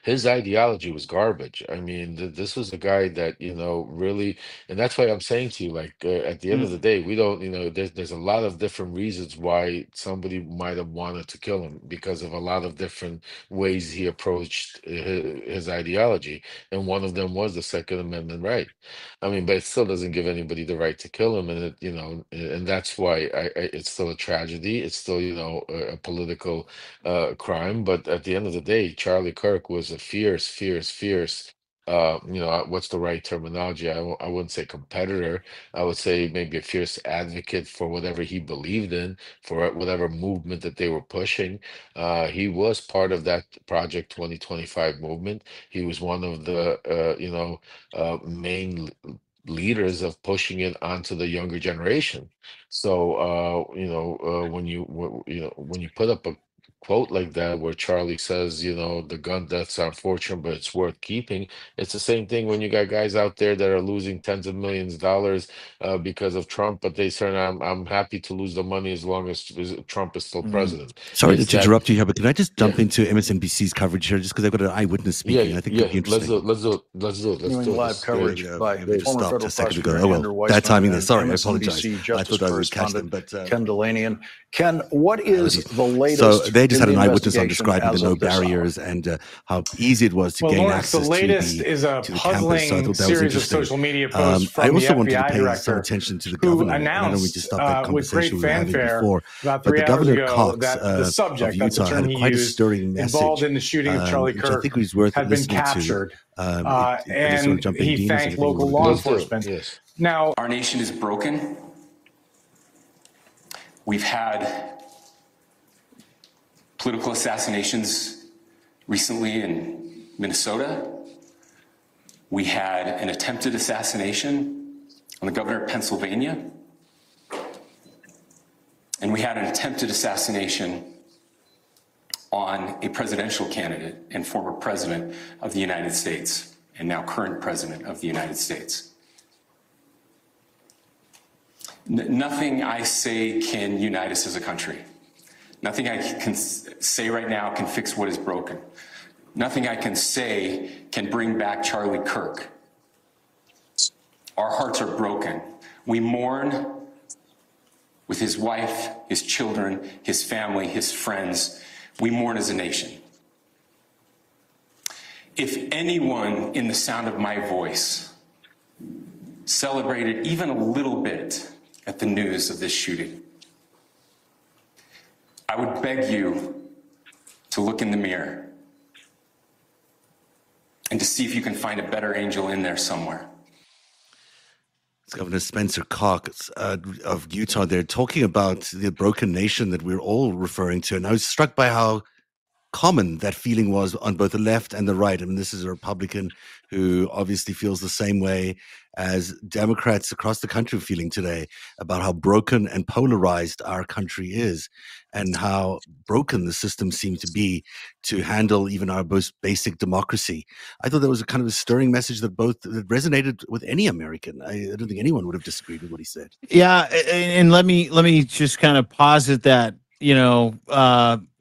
his ideology was garbage. I mean, this was a guy that, really, and that's why I'm saying to you, like, at the end of the day, we don't, there's a lot of different reasons why somebody might have wanted to kill him because of a lot of different ways he approached his ideology. And one of them was the Second Amendment right. I mean, but it still doesn't give anybody the right to kill him, and and that's why it's still a tragedy. It's still, a political crime. But at the end of the day, Charlie Kirk was a fierce, fierce, fierce. What's the right terminology? I wouldn't say competitor. I would say maybe a fierce advocate for whatever he believed in, for whatever movement that they were pushing. He was part of that Project 2025 movement. He was one of the, main leaders of pushing it onto the younger generation. So, when you put up a quote like that where Charlie says, the gun deaths are unfortunate, but it's worth keeping. It's the same thing when you got guys out there that are losing tens of millions of dollars because of Trump, but they say, I'm happy to lose the money as long as Trump is still president. Sorry It's to that, interrupt you here, but can I just yeah. jump into MSNBC's coverage here, just because I've got an eyewitness speaking? I think it could be interesting. Let's do it. Continuing live Let's coverage by Maybe just former stopped federal a second ago. prosecutor Oh, Andrew well, bad Weissman timing there. and Sorry, I apologize. MSNBC I Justice thought I would catch them, correspondent but Ken Delaney. Ken, what is apologies. the latest So they just in had the an eyewitness on investigation describing the as no of this hour? barriers and how easy it was to Well, gain Lawrence, the access latest to is a the campus. So I puzzling thought that was series of interesting. social media posts I from the also wanted to FBI pay some director attention to the who governor. And I know we announced just stopped that with great conversation we were having fanfare before. about But 3 the hours Governor ago Cox that the of subject, that's the Utah term had he quite a used, stirring message, involved in the shooting of Charlie which I Kirk, think was worth had been listening to. captured. I just want to And jump in, he Dean. Is thanked anything you local want law to Let's do it. enforcement. Yes. Now, Our nation is broken. We've had political assassinations recently in Minnesota. We had an attempted assassination on the governor of Pennsylvania. And we had an attempted assassination on a presidential candidate and former president of the United States, and now current president of the United States. Nothing I say can unite us as a country. Nothing I can say right now can fix what is broken. Nothing I can say can bring back Charlie Kirk. Our hearts are broken. We mourn with his wife, his children, his family, his friends. We mourn as a nation. If anyone in the sound of my voice celebrated even a little bit at the news of this shooting, I would beg you to look in the mirror and to see if you can find a better angel in there somewhere. Governor Spencer Cox of Utah, they're talking about the broken nation that we're all referring to. And I was struck by how common that feeling was on both the left and the right. I mean, this is a Republican who obviously feels the same way as Democrats across the country are feeling today about how broken and polarized our country is and how broken the system seems to be to handle even our most basic democracy. I thought that was a kind of a stirring message that that resonated with any American. I don't think anyone would have disagreed with what he said. Yeah, and let me just kind of posit that,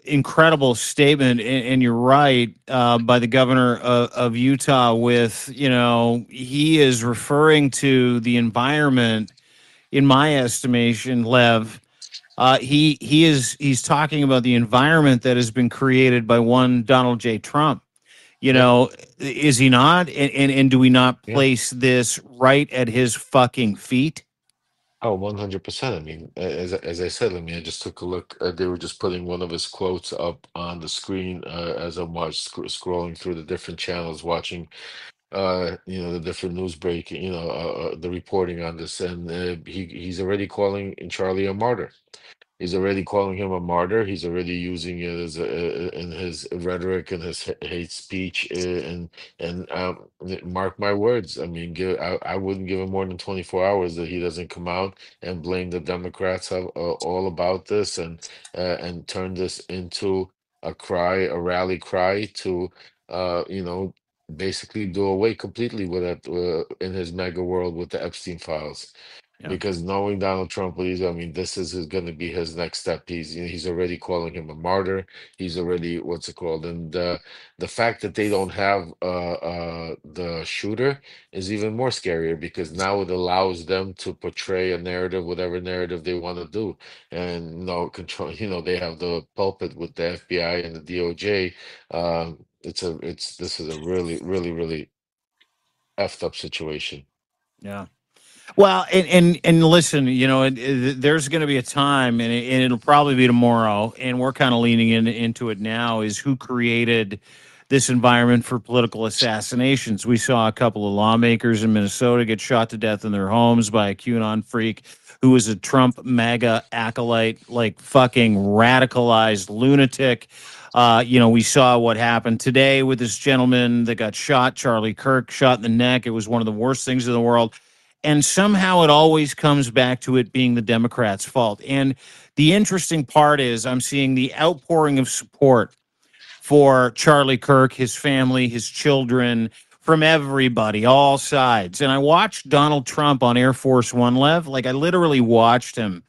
incredible statement, and you're right, by the governor of Utah. With, he is referring to the environment, in my estimation, Lev. He's talking about the environment that has been created by one Donald J. Trump. Yeah, Is he not? And do we not yeah. place this right at his fucking feet? Oh, 100%. I mean, as I said, I mean, I just took a look. They were just putting one of his quotes up on the screen as I watched scrolling through the different channels, watching the different news breaking, the reporting on this, and he's already calling Charlie a martyr. He's already calling him a martyr. He's already using it as in his rhetoric and his hate speech. Mark my words. I mean, I wouldn't give him more than 24 hours that he doesn't come out and blame the Democrats all about this and turn this into a rally cry to, basically do away completely with it in his mega world with the Epstein files. Yeah. Because knowing Donald Trump, I mean, this is going to be his next step. He's already calling him a martyr. He's already, what's it called? And the fact that they don't have the shooter is even more scarier, because now it allows them to portray a narrative, whatever narrative they want to do, and no control. They have the pulpit with the FBI and the DOJ. This is a really, really, really effed up situation. Yeah. Well, and listen, there's going to be a time, and it'll probably be tomorrow, and we're kind of leaning into it now. Is who created this environment for political assassinations? We saw a couple of lawmakers in Minnesota get shot to death in their homes by a QAnon freak who was a Trump MAGA acolyte, like fucking radicalized lunatic. We saw what happened today with this gentleman that got shot, Charlie Kirk, shot in the neck. It was one of the worst things in the world. And somehow it always comes back to it being the Democrats' fault. And the interesting part is I'm seeing the outpouring of support for Charlie Kirk, his family, his children, from everybody, all sides. And I watched Donald Trump on Air Force One, Lev. Like, I literally watched him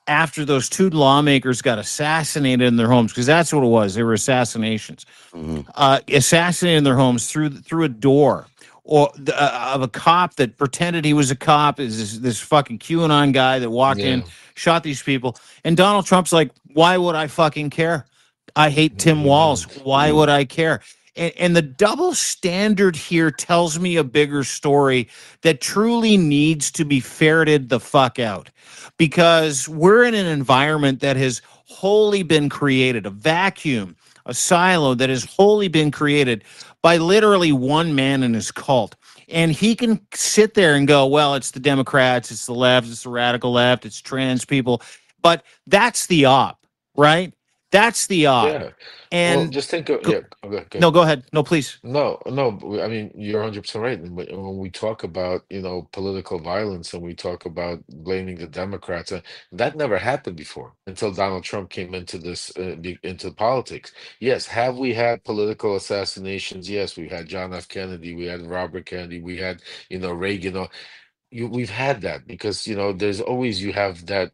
after those two lawmakers got assassinated in their homes, because that's what it was. They were assassinations. Assassinated in their homes through a door, or of a cop that pretended he was a cop. Is this fucking QAnon guy that walked in, Yeah. shot these people, and Donald Trump's like, why would I fucking care? I hate Tim He Walz. didn't. Why would I care? And the double standard here tells me a bigger story that truly needs to be ferreted the fuck out, because we're in an environment that has wholly been created, a vacuum, a silo that has wholly been created by literally one man and his cult. And he can sit there and go, well, it's the Democrats, it's the left, it's the radical left, it's trans people. But that's the op, right? That's the op. Yeah. Well, And just think of, go, yeah, okay, okay. no, go ahead. No, please. No, no, I mean, you're 100% right. And when we talk about, political violence, and we talk about blaming the Democrats, that never happened before until Donald Trump came into into politics. Yes, have we had political assassinations? Yes, we had John F. Kennedy, we had Robert Kennedy, we had, Reagan. We've had that, because there's always, you have that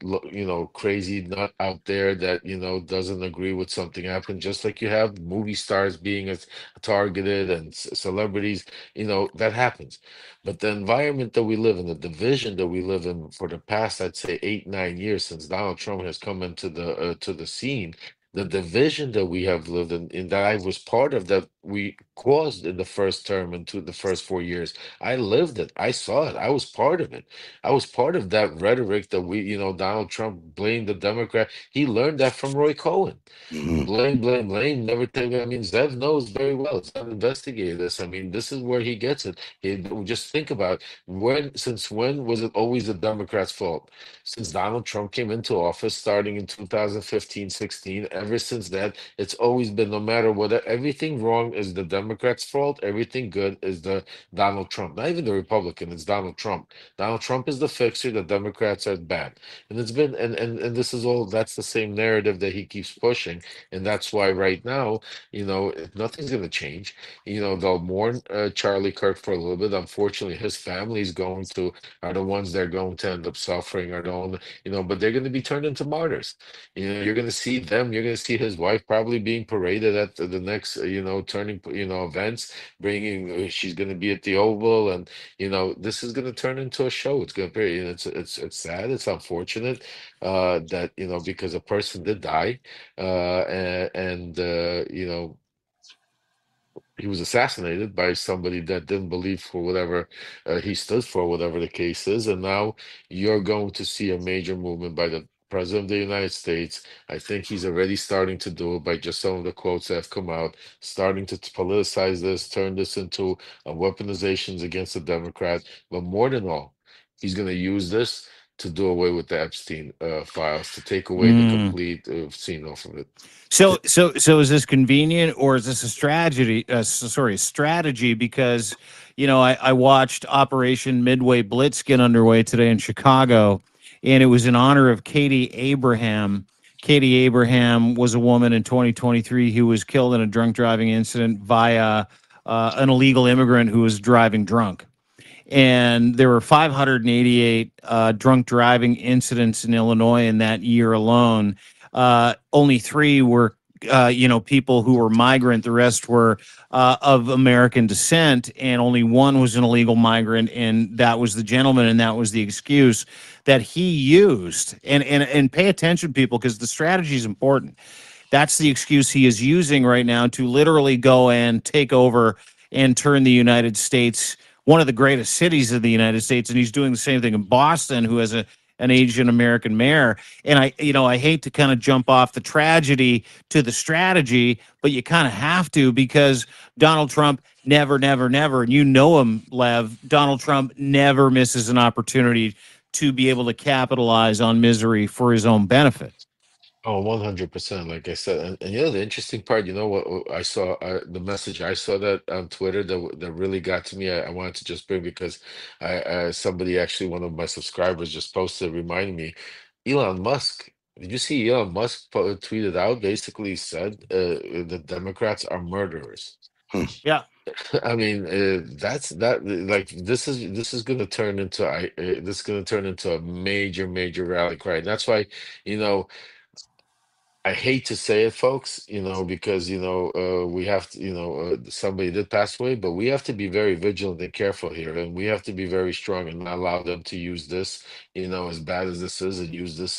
crazy nut out there that doesn't agree with something happened, just like you have movie stars being targeted, and celebrities, that happens. But the environment that we live in, the division that we live in for the past, I'd say 8, 9 years since Donald Trump has come into the to the scene, the division that we have lived in that I was part of, that we caused in the first term and to the first 4 years. I lived it. I saw it. I was part of it. I was part of that rhetoric that Donald Trump blamed the Democrat. He learned that from Roy Cohen. Blame, blame, blame. Never take. I mean, Zev knows very well. Zev investigated this. I mean, this is where he gets it. Just think about since when was it always the Democrats' fault? Since Donald Trump came into office, starting in 2015, 16, ever since that, it's always been, no matter what, everything wrong is the Democrats' fault. Everything good is the Donald Trump. Not even the Republican. It's Donald Trump. Donald Trump is the fixer. The Democrats are bad. And it's been, and this is all. That's the same narrative that he keeps pushing. And that's why right now, nothing's going to change. They'll mourn Charlie Kirk for a little bit. Unfortunately, his family's are the ones that are going to end up suffering, are the only, but they're going to be turned into martyrs. You're going to see them. You're going to see his wife probably being paraded at the next, turning, events, she's going to be at the Oval, and this is going to turn into a show. It's going to be, it's sad. It's unfortunate that because a person did die. He was assassinated by somebody that didn't believe for whatever he stood for, whatever the case is. And now you're going to see a major movement by the President of the United States. I think he's already starting to do it by just some of the quotes that have come out, starting to politicize this, turn this into weaponizations against the Democrat. But more than all, he's going to use this to do away with the Epstein files, to take away the complete scene off of it. So is this convenient, or is this a strategy? Strategy, because I watched Operation Midway Blitz get underway today in Chicago, and it was in honor of Katie Abraham. Katie Abraham was a woman in 2023 who was killed in a drunk driving incident via an illegal immigrant who was driving drunk. And there were 588 drunk driving incidents in Illinois in that year alone. Only 3 were, people who were migrant. The rest were of American descent, and only 1 was an illegal migrant, and that was the gentleman, and that was the excuse that he used. And pay attention, people, because the strategy is important. That's the excuse he is using right now to literally go and take over and turn the United States, one of the greatest cities of the United States, and he's doing the same thing in Boston, who has an Asian American mayor. And I hate to kind of jump off the tragedy to the strategy, but you kind of have to, because Donald Trump never, and you know him, Lev, Donald Trump never misses an opportunity to be able to capitalize on misery for his own benefit. Oh, 100%. Like I said, and the interesting part, what I saw, the message I saw that on Twitter that really got to me. I wanted to just bring, because somebody, actually, one of my subscribers, just posted, reminding me, Elon Musk. Did you see Elon Musk tweeted out, basically said the Democrats are murderers. Yeah. I mean, that's that. Like, this is going to turn into a major rally cry. And that's why, I hate to say it, folks, because, we have to, somebody did pass away, but we have to be very vigilant and careful here. And we have to be very strong and not allow them to use this, as bad as this is, and use this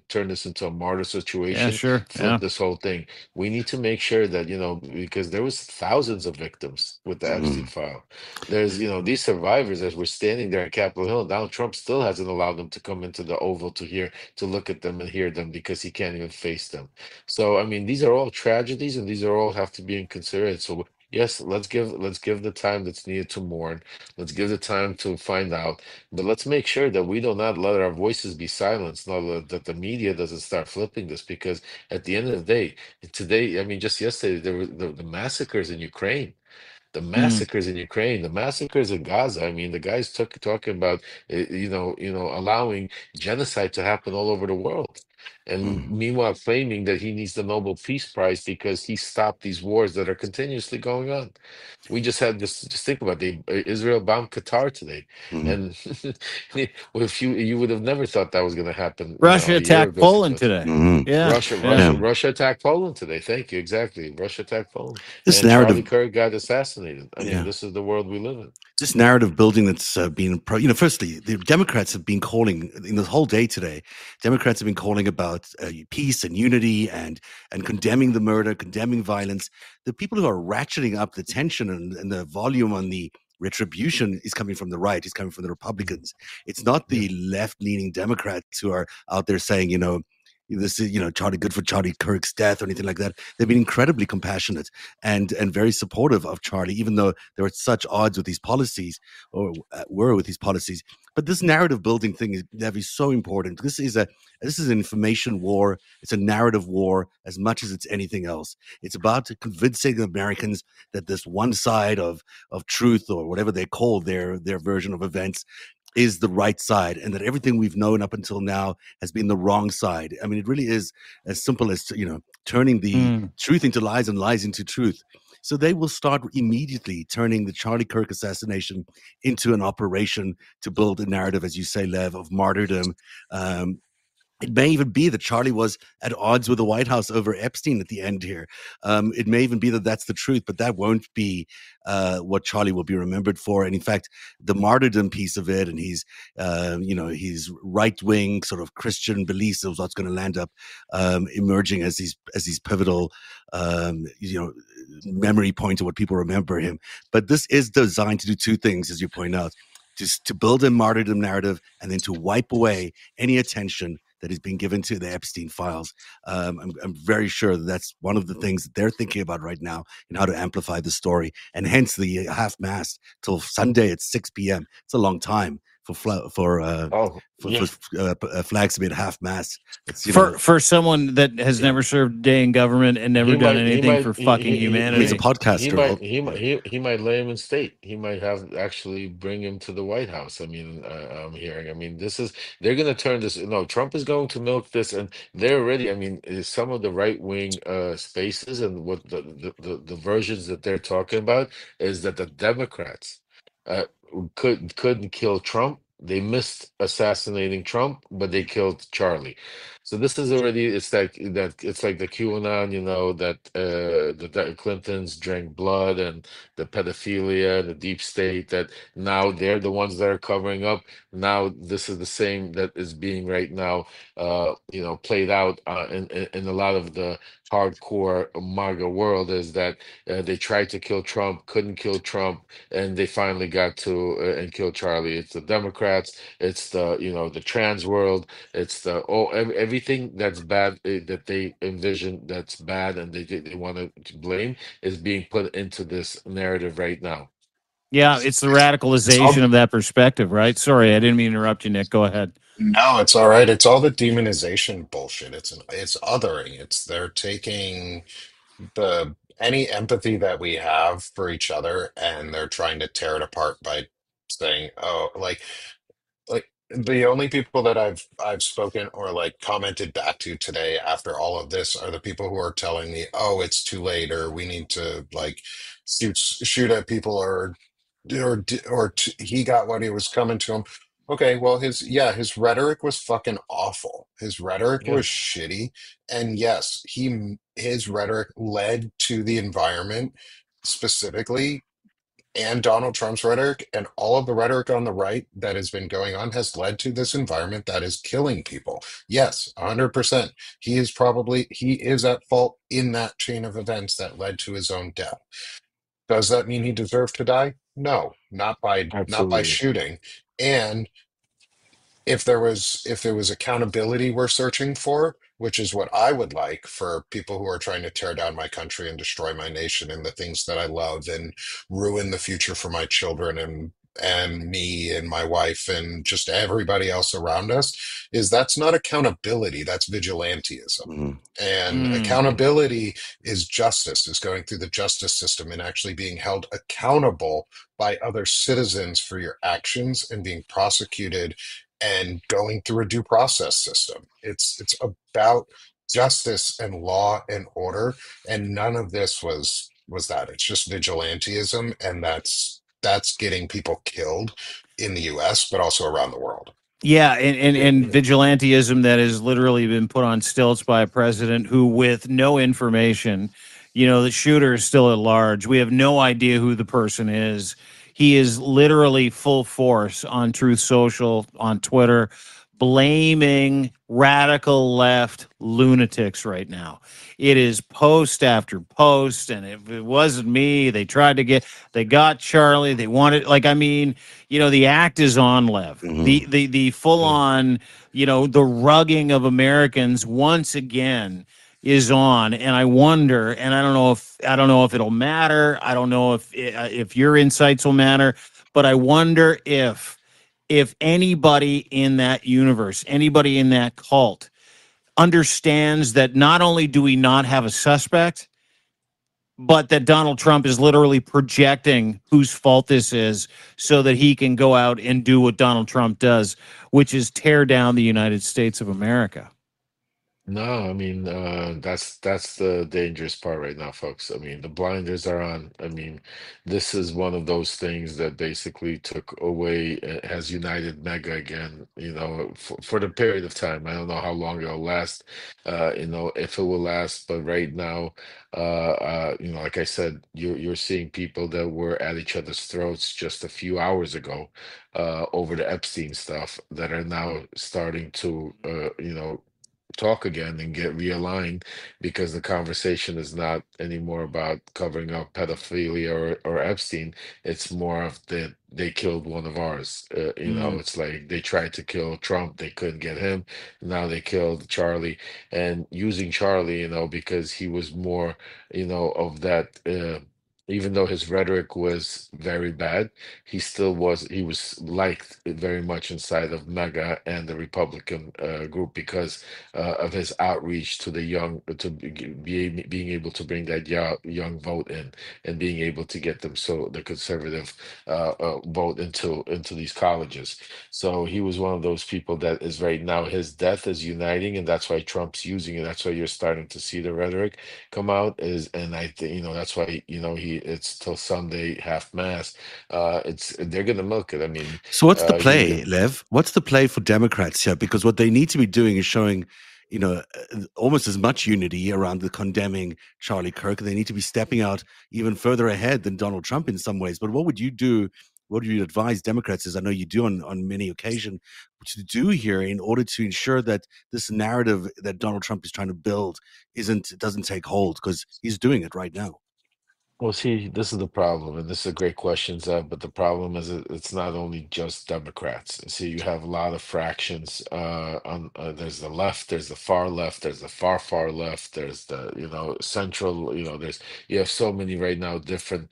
turn this into a martyr situation. Yeah, sure. Flip this whole thing. We need to make sure that, because there was thousands of victims with the Epstein file. There's, these survivors, as we're standing there at Capitol Hill, Donald Trump still hasn't allowed them to come into the Oval to look at them and hear them, because he can't even face them. So, I mean, these are all tragedies, and these are all have to be considered. So, yes, let's give the time that's needed to mourn. Let's give the time to find out, but let's make sure that we do not let our voices be silenced. Not that the media doesn't start flipping this, because at the end of the day, today, I mean, just yesterday, there were the massacres in Ukraine. The massacres in Ukraine, the massacres in Gaza. I mean, the guys talking about, allowing genocide to happen all over the world, and meanwhile claiming that he needs the Nobel Peace Prize because he stopped these wars that are continuously going on. We just had this. Just think about Israel bombed Qatar today, and if you would have never thought that was going to happen. Russia attacked Poland today. Yeah, Russia attacked Poland today. Thank you. Exactly, Russia attacked Poland. This and narrative, Charlie Kirk got assassinated. I mean, this is the world we live in. This narrative building that's been, firstly, the Democrats have been calling in the whole day today. Democrats have been calling about peace and unity and condemning the murder, condemning violence, the people who are ratcheting up the tension and the volume on the retribution is coming from the right, is coming from the Republicans. It's not the left-leaning Democrats who are out there saying, this is, good for Charlie Kirk's death or anything like that. They've been incredibly compassionate and very supportive of Charlie, even though there were such odds with these policies, or were with these policies. But this narrative building thing is so important. This is an information war. It's a narrative war as much as it's anything else. It's about convincing Americans that this one side of truth, or whatever they call their version of events, is the right side, and that everything we've known up until now has been the wrong side. I mean, it really is as simple as, turning the truth into lies and lies into truth. So they will start immediately turning the Charlie Kirk assassination into an operation to build a narrative, as you say, Lev, of martyrdom. It may even be that Charlie was at odds with the White House over Epstein at the end here. It may even be that that's the truth, but that won't be what Charlie will be remembered for. And in fact, the martyrdom piece of it, and his right-wing sort of Christian beliefs is what's going to land up emerging as these pivotal, memory point to what people remember him. But this is designed to do two things, as you point out: just to build a martyrdom narrative, and then to wipe away any attention that is being given to the Epstein files. I'm very sure that's one of the things that they're thinking about right now, and how to amplify the story. And hence the half-mast till Sunday at 6 p.m. It's a long time for flags to be at half-mast. For someone that has never served a day in government and never done anything for fucking humanity. He's a podcaster. He might lay him in state. He might have actually bring him to the White House. I mean, I'm hearing. I mean, they're going to turn this. No, Trump is going to milk this, and they're already. I mean, some of the right wing spaces and what the versions that they're talking about is that the Democrats couldn't kill Trump. They missed assassinating Trump, but they killed Charlie. So this is already, it's like that. It's like the QAnon, that the Clintons drank blood, and the pedophilia, the deep state, that now they're the ones that are covering up. Now this is the same that is being right now, played out in a lot of the hardcore MAGA world, is that they tried to kill Trump, couldn't kill Trump, and they finally got to and kill Charlie. It's the Democrats, it's the trans world, it's everything that's bad, that they envision that's bad, and they want to blame, is being put into this narrative right now. Yeah, it's the radicalization of that perspective, right? Sorry, I didn't mean to interrupt you, Nick. Go ahead. No, it's all right. It's all the demonization bullshit. It's othering. They're taking any empathy that we have for each other, and they're trying to tear it apart by saying, oh, like the only people that I've spoken or like commented back to today after all of this are the people who are telling me, oh, it's too late, or we need to like shoot at people, or he got what he was coming to him. Okay, well, his rhetoric was fucking awful. His rhetoric Yeah, was shitty, and yes, his rhetoric led to the environment specifically, and Donald Trump's rhetoric and all of the rhetoric on the right that has been going on has led to this environment that is killing people. Yes, 100%. He is at fault in that chain of events that led to his own death. Does that mean he deserved to die? No, not by absolutely. shooting. And if there was accountability we're searching for, which is what I would like for people who are trying to tear down my country and destroy my nation and the things that I love and ruin the future for my children and me and my wife and just everybody else around us, that's not accountability, that's vigilantism. Mhm. And accountability is justice, is going through the justice system and actually being held accountable by other citizens for your actions and being prosecuted and going through a due process system. It's about justice and law and order, and none of this was that. It's just vigilantism, and that's getting people killed in the US, but also around the world. Yeah, and vigilantism that has literally been put on stilts by a president who, with no information, the shooter is still at large. We have no idea who the person is. He is literally full force on Truth Social, on Twitter, blaming radical left lunatics right now. It is post after post, and if it wasn't me, they got Charlie. They wanted, like, I mean, the act is on, Lev. The full on, the rugging of Americans once again is on, and I wonder, and I don't know if it'll matter. I don't know if your insights will matter, but I wonder if anybody in that universe, anybody in that cult understands that not only do we not have a suspect, but that Donald Trump is literally projecting whose fault this is so that he can go out and do what Donald Trump does, which is tear down the United States of America. No, I mean, that's the dangerous part right now, folks. I mean, the blinders are on. I mean, this is one of those things that basically took away, has united MAGA again, for the period of time. I don't know how long it'll last, if it will last, but right now, like I said, you're seeing people that were at each other's throats just a few hours ago, over the Epstein stuff that are now starting to, talk again and get realigned, because the conversation is not anymore about covering up pedophilia or Epstein. It's more of that they killed one of ours. It's like they tried to kill Trump, they couldn't get him. Now they killed Charlie, and using Charlie, because he was more, of that. Even though his rhetoric was very bad, he was liked very much inside of MAGA and the Republican group, because of his outreach to the young, to being able to bring that young vote in, and being able to get them, so the conservative vote into these colleges. So he was one of those people that is right now, his death is uniting, and that's why Trump's using it. That's why you're starting to see the rhetoric come out, and I think, that's why, it's till Sunday half mass. They're gonna milk it. I mean, So what's the he's play, gonna. Lev? What's the play for Democrats here? Because what they need to be doing is showing, almost as much unity around the condemning Charlie Kirk. They need to be stepping out even further ahead than Donald Trump in some ways. But what would you do? What would you advise Democrats, as I know you do on many occasions, to do here in order to ensure that this narrative that Donald Trump is trying to build doesn't take hold, because he's doing it right now. Well, see, this is the problem, and this is a great question, Zeb, but the problem is it's not only just Democrats. See, you have a lot of fractions. There's the left, there's the far left, there's the far left, there's the, central. You have so many right now different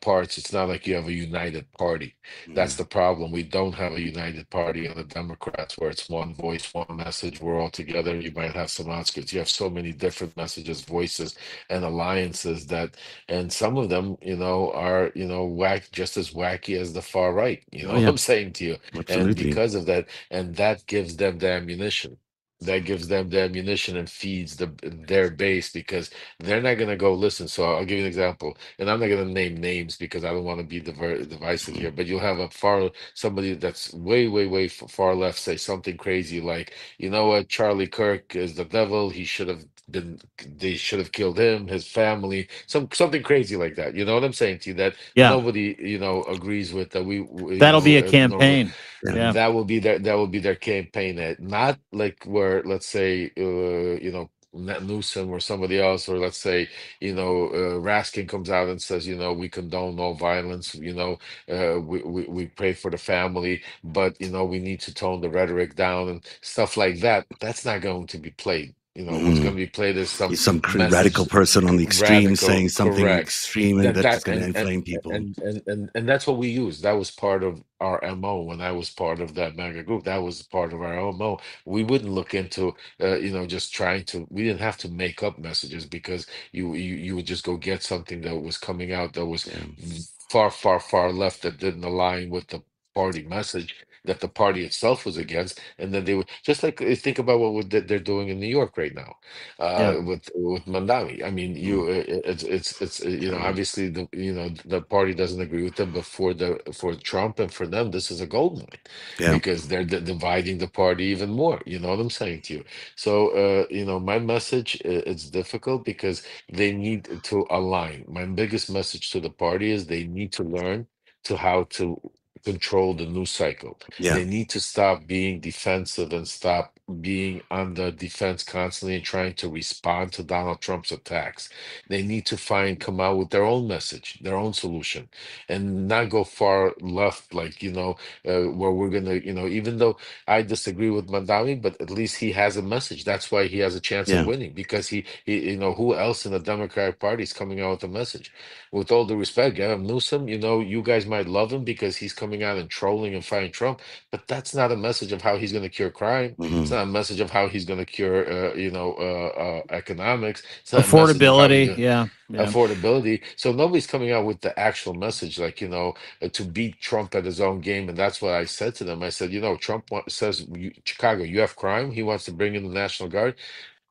parts. It's not like you have a united party. That's the problem. We don't have a united party on the Democrats, where it's one voice, one message. We're all together. You might have some outskirts. You have so many different messages, voices, and alliances and some of them, are, just as wacky as the far right. You know Oh what yeah, I'm saying to you? And absolutely. because of that, and that gives them the ammunition. That gives them the ammunition and feeds their base, because they're not gonna go listen. So I'll give you an example, and I'm not gonna name names because I don't want to be divisive here. But you'll have somebody that's way, way, way far left say something crazy like, you know what, Charlie Kirk is the devil. They should have killed him, his family, something crazy like that. You know what I'm saying to you? That Yeah, nobody, agrees with, that that'll be a campaign. Yeah, that will be their campaign. Not like where, let's say, Newsom or somebody else, or let's say, Raskin comes out and says, we condone all violence, we pray for the family, but we need to tone the rhetoric down and stuff like that. That's not going to be played. What's Mm. going to be played is some Some radical message, person on the extreme radical, saying something correct. extreme, and That that's that going to inflame people. and that's what we use. That was part of our MO when I was part of that mega group. That was part of our MO. We wouldn't look into, just trying to. We didn't have to make up messages, because you would just go get something that was coming out that was Yeah. far, far, far left, that didn't align with the party message that the party itself was against, and then they would just, like, think about they're doing in New York right now, yeah, with Mandami. I mean, Mm. it's obviously the party doesn't agree with them, but for Trump and for them, this is a gold mine, Yeah. because they're dividing the party even more. You know what I'm saying to you? So, my message, it's difficult because they need to align. My biggest message to the party is they need to learn to how to control the news cycle. Yeah. They need to stop being defensive and stop being on the defense constantly and trying to respond to Donald Trump's attacks. They need to come out with their own message, their own solution, and not go far left, like, where we're gonna, even though I disagree with Mandami, but at least he has a message. That's why he has a chance of Yeah. winning, because who else in the Democratic Party is coming out with a message? With all due respect, Gavin Newsom, you guys might love him because he's coming out and trolling and fighting Trump, but that's not a message of how he's going to cure crime. It's Hmm. not a message of how he's going to cure, economics. It's not a message of how he's Affordability. going Yeah. Yeah. affordability. So nobody's coming out with the actual message, like, to beat Trump at his own game. And that's what I said to them. I said, Trump says, Chicago, you have crime. He wants to bring in the National Guard.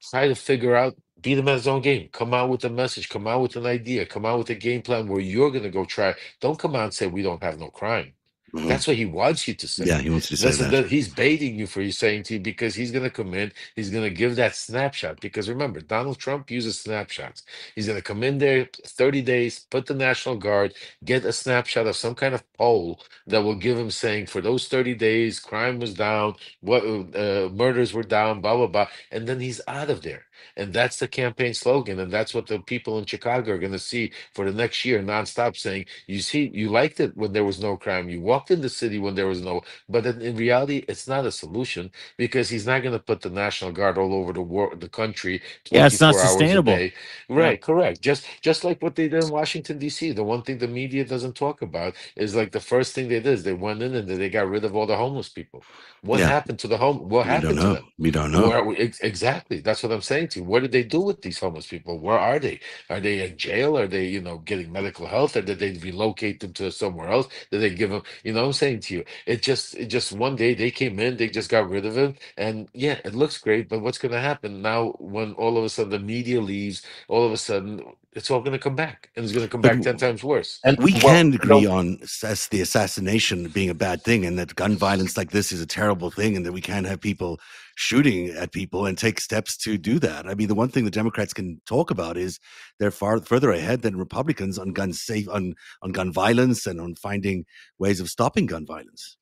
Try to figure out, beat him at his own game. Come out with a message. Come out with an idea. Come out with a game plan where you're going to go try. Don't come out and say, we don't have no crime. Hmm. That's what he wants you to say. Yeah, he wants you to say that. He's baiting you for you saying to you, because he's going to come in, he's going to give that snapshot. Because remember, Donald Trump uses snapshots. He's going to come in there 30 days, put the National Guard, get a snapshot of some kind of poll that will give him saying for those 30 days, crime was down, what murders were down, blah, blah, blah. And then he's out of there. And that's the campaign slogan. And that's what the people in Chicago are going to see for the next year, nonstop, saying, you see, you liked it when there was no crime. You walked in the city when there was no, but in reality, it's not a solution, because he's not going to put the National Guard all over the country Yeah. It's not 24 hours a sustainable. day. Yeah. Right, correct. Just like what they did in Washington, D.C. The one thing the media doesn't talk about is, like, the first thing they did is they went in and they got rid of all the homeless people. What Yeah. happened to the home? What We don't happened to know. them? We don't know. Exactly. That's what I'm saying to you. What did they do with these homeless people? Where are they? Are they in jail? Are they, getting medical health? Or did they relocate them to somewhere else? Did they give them, what I'm saying to you? It just one day they came in, they just got rid of him. And yeah, it looks great, but what's gonna happen now when all of a sudden the media leaves, all of a sudden it's all gonna come back, and it's gonna come But back 10 times worse. And we well, can agree on the assassination being a bad thing, and that gun violence like this is a terrible thing, and that we can't have people shooting at people and take steps to do that. I mean, the one thing the Democrats can talk about is they're far further ahead than Republicans on on gun violence and on finding ways of stopping gun violence.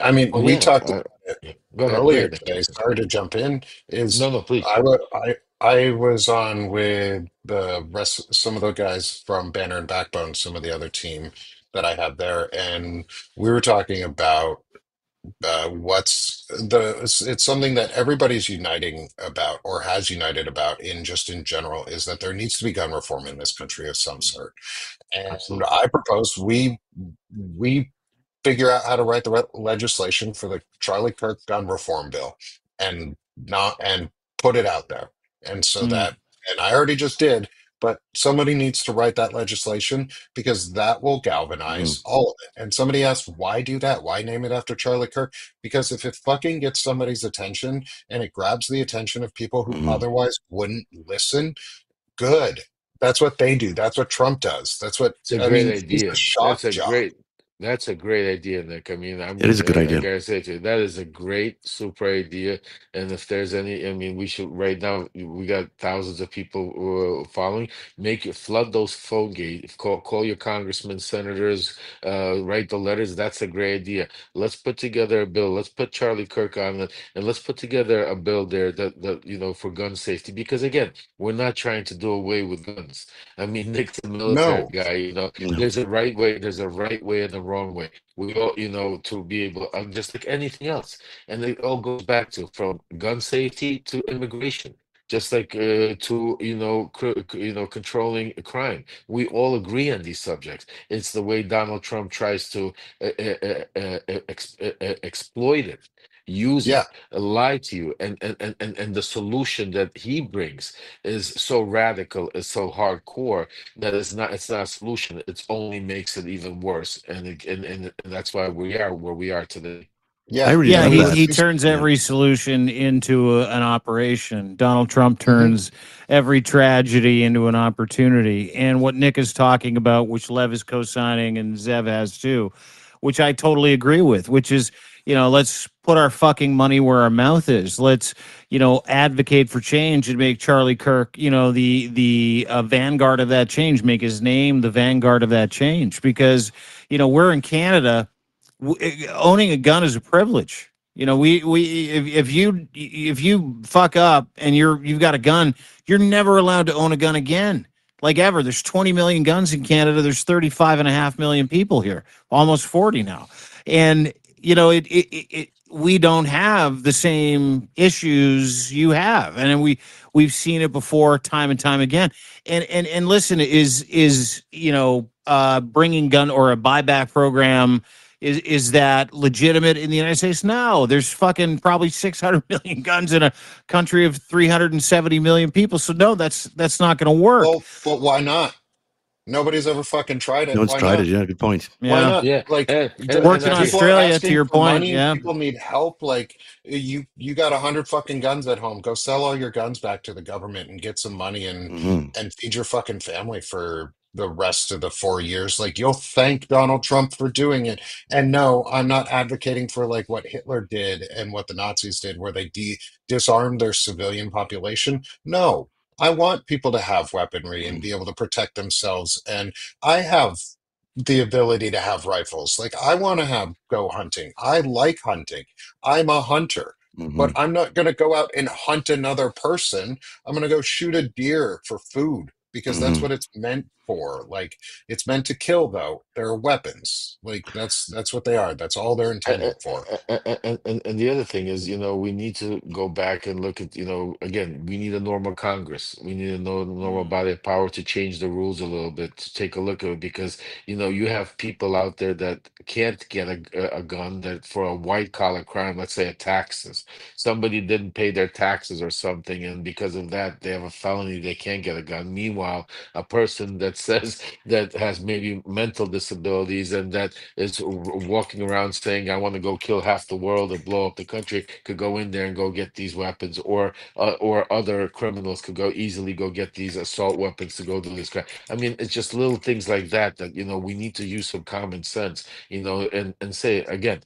I mean, Oh we yeah. talked about it Yeah. Go earlier ahead, Nick. today. Sorry to jump in. No, Is no, please. I was on with the rest, some of the guys from Banner and Backbone, some of the other team that I had there, and we were talking about it's something that everybody's uniting about, or has united about, in general, is that there needs to be gun reform in this country of some sort. And Absolutely. I propose we figure out how to write the legislation for the Charlie Kirk gun reform bill, and not and put it out there. And so Mm. that, and I already just did, but somebody needs to write that legislation, because that will Mhm. galvanize all of it. And somebody asked, why do that? Why name it after Charlie Kirk? Because if it fucking gets somebody's attention, and it grabs the attention of people who Mhm. otherwise wouldn't listen, good. That's what they do. That's what Trump does. That's what, It's a I great mean, he's a idea. shock job. That's a great idea, Nick. I mean, It is a good I idea. gotta say to you, that is a great, super idea. And if there's any, I mean, we should right now, we got thousands of people following. Flood those phone gates. Call your congressmen, senators, write the letters. That's a great idea. Let's put together a bill. Let's put Charlie Kirk on it, and let's put together a bill there that for gun safety. Because again, we're not trying to do away with guns. I mean, Nick's a military No. guy, No. there's there's a right way and a wrong way. We all, to be able, just like anything else. And it all goes back to from gun safety to immigration, just like to, controlling crime. We all agree on these subjects. It's the way Donald Trump tries to exploit it, use Yeah. it, lie to you, and the solution that he brings is so radical, is so hardcore, that it's not a solution. It only makes it even worse, and that's why we are where we are today. I Yeah. really Yeah, And I love mean, that. he he's, turns Yeah. every solution into an operation. Donald Trump mhm. turns every tragedy into an opportunity. And what Nick is talking about, which Lev is co-signing and Zev has too, which I totally agree with, which is, let's put our fucking money where our mouth is. Let's, advocate for change and make Charlie Kirk, the vanguard of that change, make his name the vanguard of that change. Because, we're in Canada, owning a gun is a privilege. We if you fuck up and you've got a gun, you're never allowed to own a gun again, like ever. There's 20 million guns in Canada. There's 35.5 million people here, almost 40 now, and we don't have the same issues you have, and we've seen it before, time and time again. And listen, is bringing gun or a buyback program, is that legitimate in the United States? No, there's fucking probably 600 million guns in a country of 370 million people. So no, that's not going to work. Well, but why not? Nobody's ever fucking tried No it. one's Why tried it. not? Yeah, good point. Why Yeah, not? Yeah, Like and worked I in think people are Australia. To asking your for point, money. yeah. People need help. Like you got 100 fucking guns at home. Go sell all your guns back to the government and get some money Hmm. and feed your fucking family for the rest of the 4 years. Like you'll thank Donald Trump for doing it. And no, I'm not advocating for like what Hitler did and what the Nazis did, where they disarmed their civilian population. No. I want people to have weaponry and be able to protect themselves. And I have the ability to have rifles. Like I want to have go hunting. I like hunting. I'm a hunter. But Hmm. I'm not going to go out and hunt another person. I'm going to go shoot a deer for food because that's Hmm. what it's meant for. Like it's meant to kill though. They're weapons. Like that's what they are. That's all they're intended for. and the other thing is, we need to go back and look at, again, we need a normal Congress. We need a normal body of power to change the rules a little bit, to take a look at it, because, you have people out there that can't get a gun, that for a white collar crime, let's say a taxes, somebody didn't pay their taxes or something, and because of that, they have a felony, they can't get a gun. Meanwhile, a person that says that has maybe mental disabilities and that is walking around saying, "I want to go kill half the world or blow up the country," could go in there and go get these weapons, or other criminals could go easily go get these assault weapons to go do this crime. I mean, it's just little things like that that we need to use some common sense, and say again,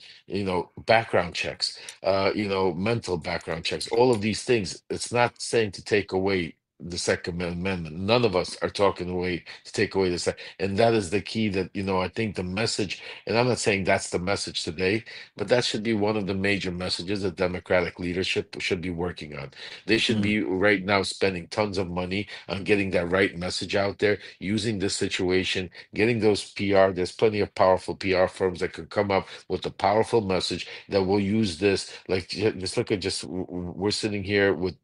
background checks, mental background checks, all of these things. It's not saying to take away the Second Amendment. None of us are talking away to take away the second, and that is the key. That I think the message, and I'm not saying that's the message today, but that should be one of the major messages that Democratic leadership should be working on. They should be right now spending tons of money on getting that right message out there, using this situation, getting those PR. There's plenty of powerful PR firms that could come up with a powerful message that will use this. Like, just look at, we're sitting here with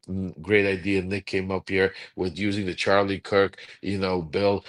great idea. Nick came up here with using the Charlie Kirk, bill,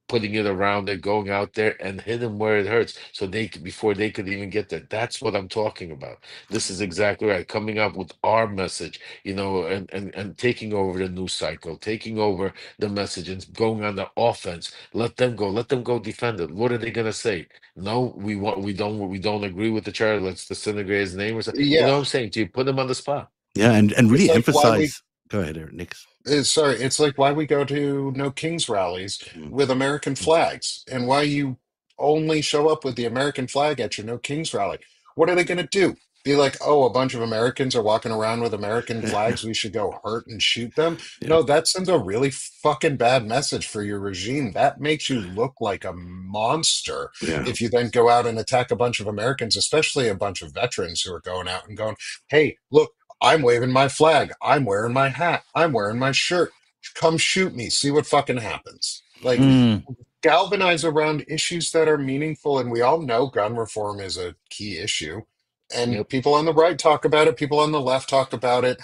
putting it around it, going out there and hit them where it hurts, so before they could even get there. That's what I'm talking about. This is exactly right. Coming up with our message, and taking over the news cycle, taking over the message, and going on the offense. Let them go defend it. What are they gonna say? No, we don't agree with the charge. Let's disintegrate his name or something. You know Yeah. what I'm saying to you? Put them on the spot. Yeah, and It's really like why we emphasize. Go ahead, Eric, Nick. Sorry, it's like why we go to No Kings rallies Mm. with American flags and why you only show up with the American flag at your No Kings rally. What are they going to do? Be like, oh, a bunch of Americans are walking around with American flags. We should go hurt and shoot them. Yeah, No, that sends a really fucking bad message for your regime. That makes you look like a monster yeah. if you then go out and attack a bunch of Americans, especially a bunch of veterans who are going out and going, hey, look, I'm waving my flag. I'm wearing my hat. I'm wearing my shirt. Come shoot me. See what fucking happens. Like, Mm. galvanize around issues that are meaningful. And we all know gun reform is a key issue. And Yep, people on the right talk about it. People on the left talk about it.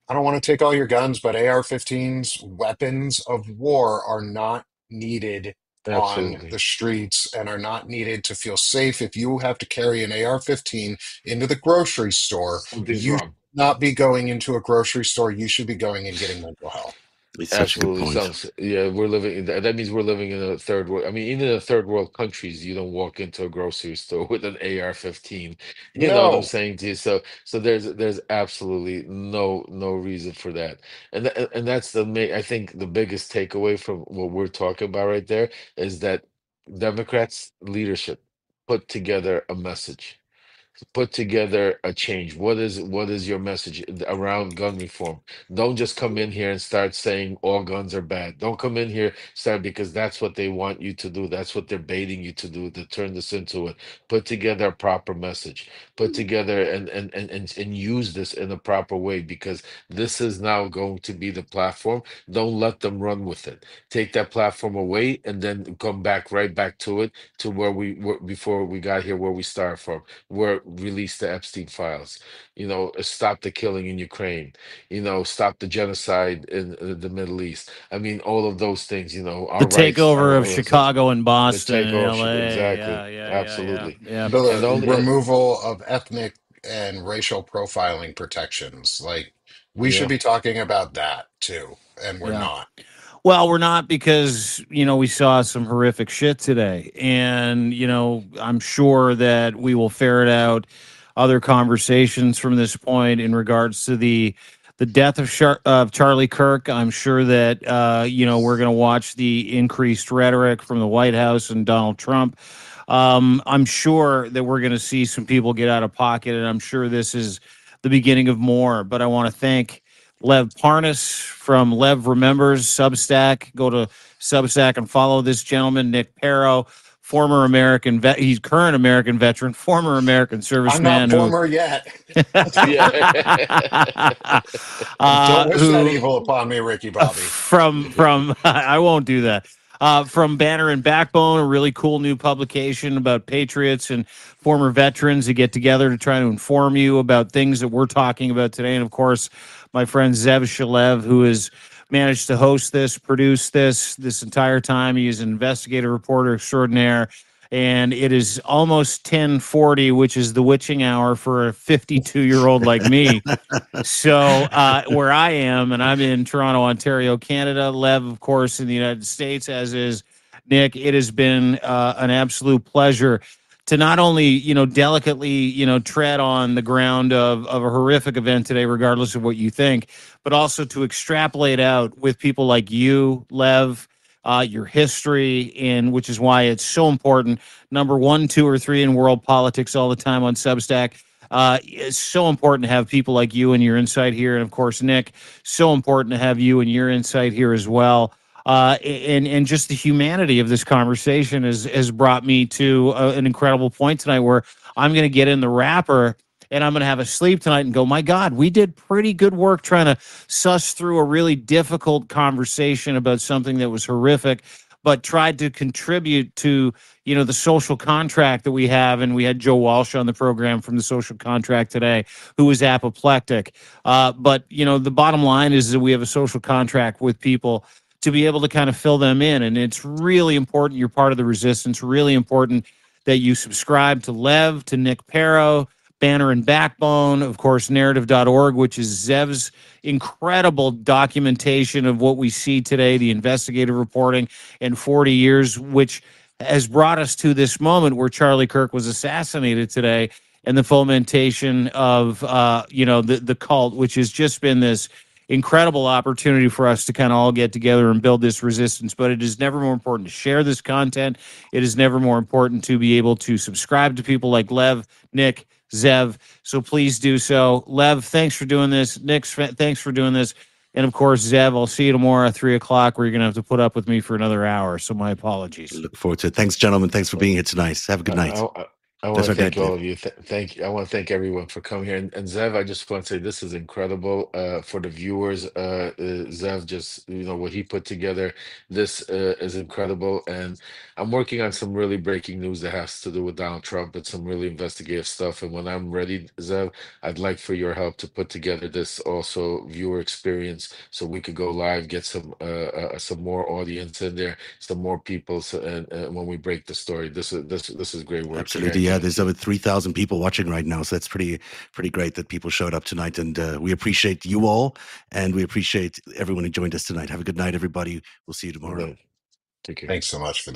I don't want to take all your guns, but AR-15s, weapons of war, are not needed on the absolutely. streets and are not needed to feel safe. If you have to carry an AR-15 into the grocery store, Something's you should wrong. not be going into a grocery store. You should be going and getting mental health. It's such a good Absolutely. point. Sounds, yeah, we're living in that means we're living in a third world. I mean, even in third world countries, you don't walk into a grocery store with an AR-15. You know what I'm No. saying to you? So there's absolutely no reason for that. And that's I think the biggest takeaway from what we're talking about right there is that Democrats leadership put together a message. Put together a change. What is your message around gun reform? Don't just come in here and start saying all guns are bad. Don't come in here start because that's what they want you to do. That's what they're baiting you to do, to turn this into it. Put together a proper message. Put together and use this in a proper way, because this is now going to be the platform. Don't let them run with it. Take that platform away and then come back right back to it, to where we were before we got here, where we started from. Were release the Epstein files, stop the killing in Ukraine, stop the genocide in the Middle East. I mean, all of those things, The our rights, takeover of all those things. Chicago and The Boston and takeover, LA. exactly, Yeah, yeah, yeah, yeah, absolutely. yeah. And The only, removal of ethnic and racial profiling protections. Like, we should yeah, be talking about that too, and we're Yeah. not. Well, we're not, because, we saw some horrific shit today. And, I'm sure that we will ferret out other conversations from this point in regards to the death of Charlie Kirk. I'm sure that, we're going to watch the increased rhetoric from the White House and Donald Trump. I'm sure that we're going to see some people get out of pocket, and I'm sure this is the beginning of more. But I want to thank Lev Parnas from Lev Remembers Substack. Go to Substack and follow this gentleman, Nick Perro, former American vet. He's current American veteran, former American I'm not serviceman former yet. yeah. Don't wish that who evil upon me, Ricky Bobby. from I won't do that. From Banner and Backbone, a really cool new publication about patriots and former veterans that get together to try to inform you about things that we're talking about today. And of course, my friend Zev Shalev, who has managed to host this, produce this entire time. He is an investigative reporter extraordinaire. And it is almost 10:40, which is the witching hour for a 52-year-old like me. So where I am, and I'm in Toronto, Ontario, Canada. Lev, of course, in the United States, as is Nick. It has been an absolute pleasure to not only, delicately, tread on the ground of a horrific event today, regardless of what you think, but also to extrapolate out with people like you, Lev, your history, and which is why it's so important. Number 1, 2, or 3 in world politics all the time on Substack. It's so important to have people like you and your insight here. And of course, Nick, so important to have you and your insight here as well. And just the humanity of this conversation has brought me to an incredible point tonight, where I'm going to get in the wrapper and I'm going to have a sleep tonight and go, my God, we did pretty good work trying to suss through a really difficult conversation about something that was horrific, but tried to contribute to, the social contract that we have. And we had Joe Walsh on the program from the Social Contract today, who was apoplectic. But, the bottom line is that we have a social contract with people to be able to kind of fill them in. And it's really important. You're part of the resistance. Really important that you subscribe to Lev, to Nick Perro, Banner and Backbone, of course, narrative.org, which is Zev's incredible documentation of what we see today, the investigative reporting in 40 years, which has brought us to this moment where Charlie Kirk was assassinated today, and the fomentation of, the cult, which has just been this incredible opportunity for us to kind of all get together and build this resistance. But it is never more important to share this content. It is never more important to be able to subscribe to people like Lev, Nick, Zev. So please do so. Lev, thanks for doing this. Nick, thanks for doing this. And of course, Zev, I'll see you tomorrow at 3:00, where you're going to have to put up with me for another hour. So my apologies. Look forward to it. Thanks, gentlemen. Thanks for being here tonight. Have a good night. I want to thank all of you. Thank you. I want to thank everyone for coming here. And Zev, I just want to say this is incredible for the viewers. Zev, just what he put together. This is incredible, and I'm working on some really breaking news that has to do with Donald Trump and some really investigative stuff. And when I'm ready, Zev, I'd like for your help to put together this also viewer experience, so we could go live, get some more audience in there, some more people. So, and when we break the story, this is great work. Absolutely, yeah. There's over 3,000 people watching right now, so that's pretty great that people showed up tonight, and we appreciate you all, and we appreciate everyone who joined us tonight. Have a good night, everybody. We'll see you tomorrow. Take care. Thanks so much for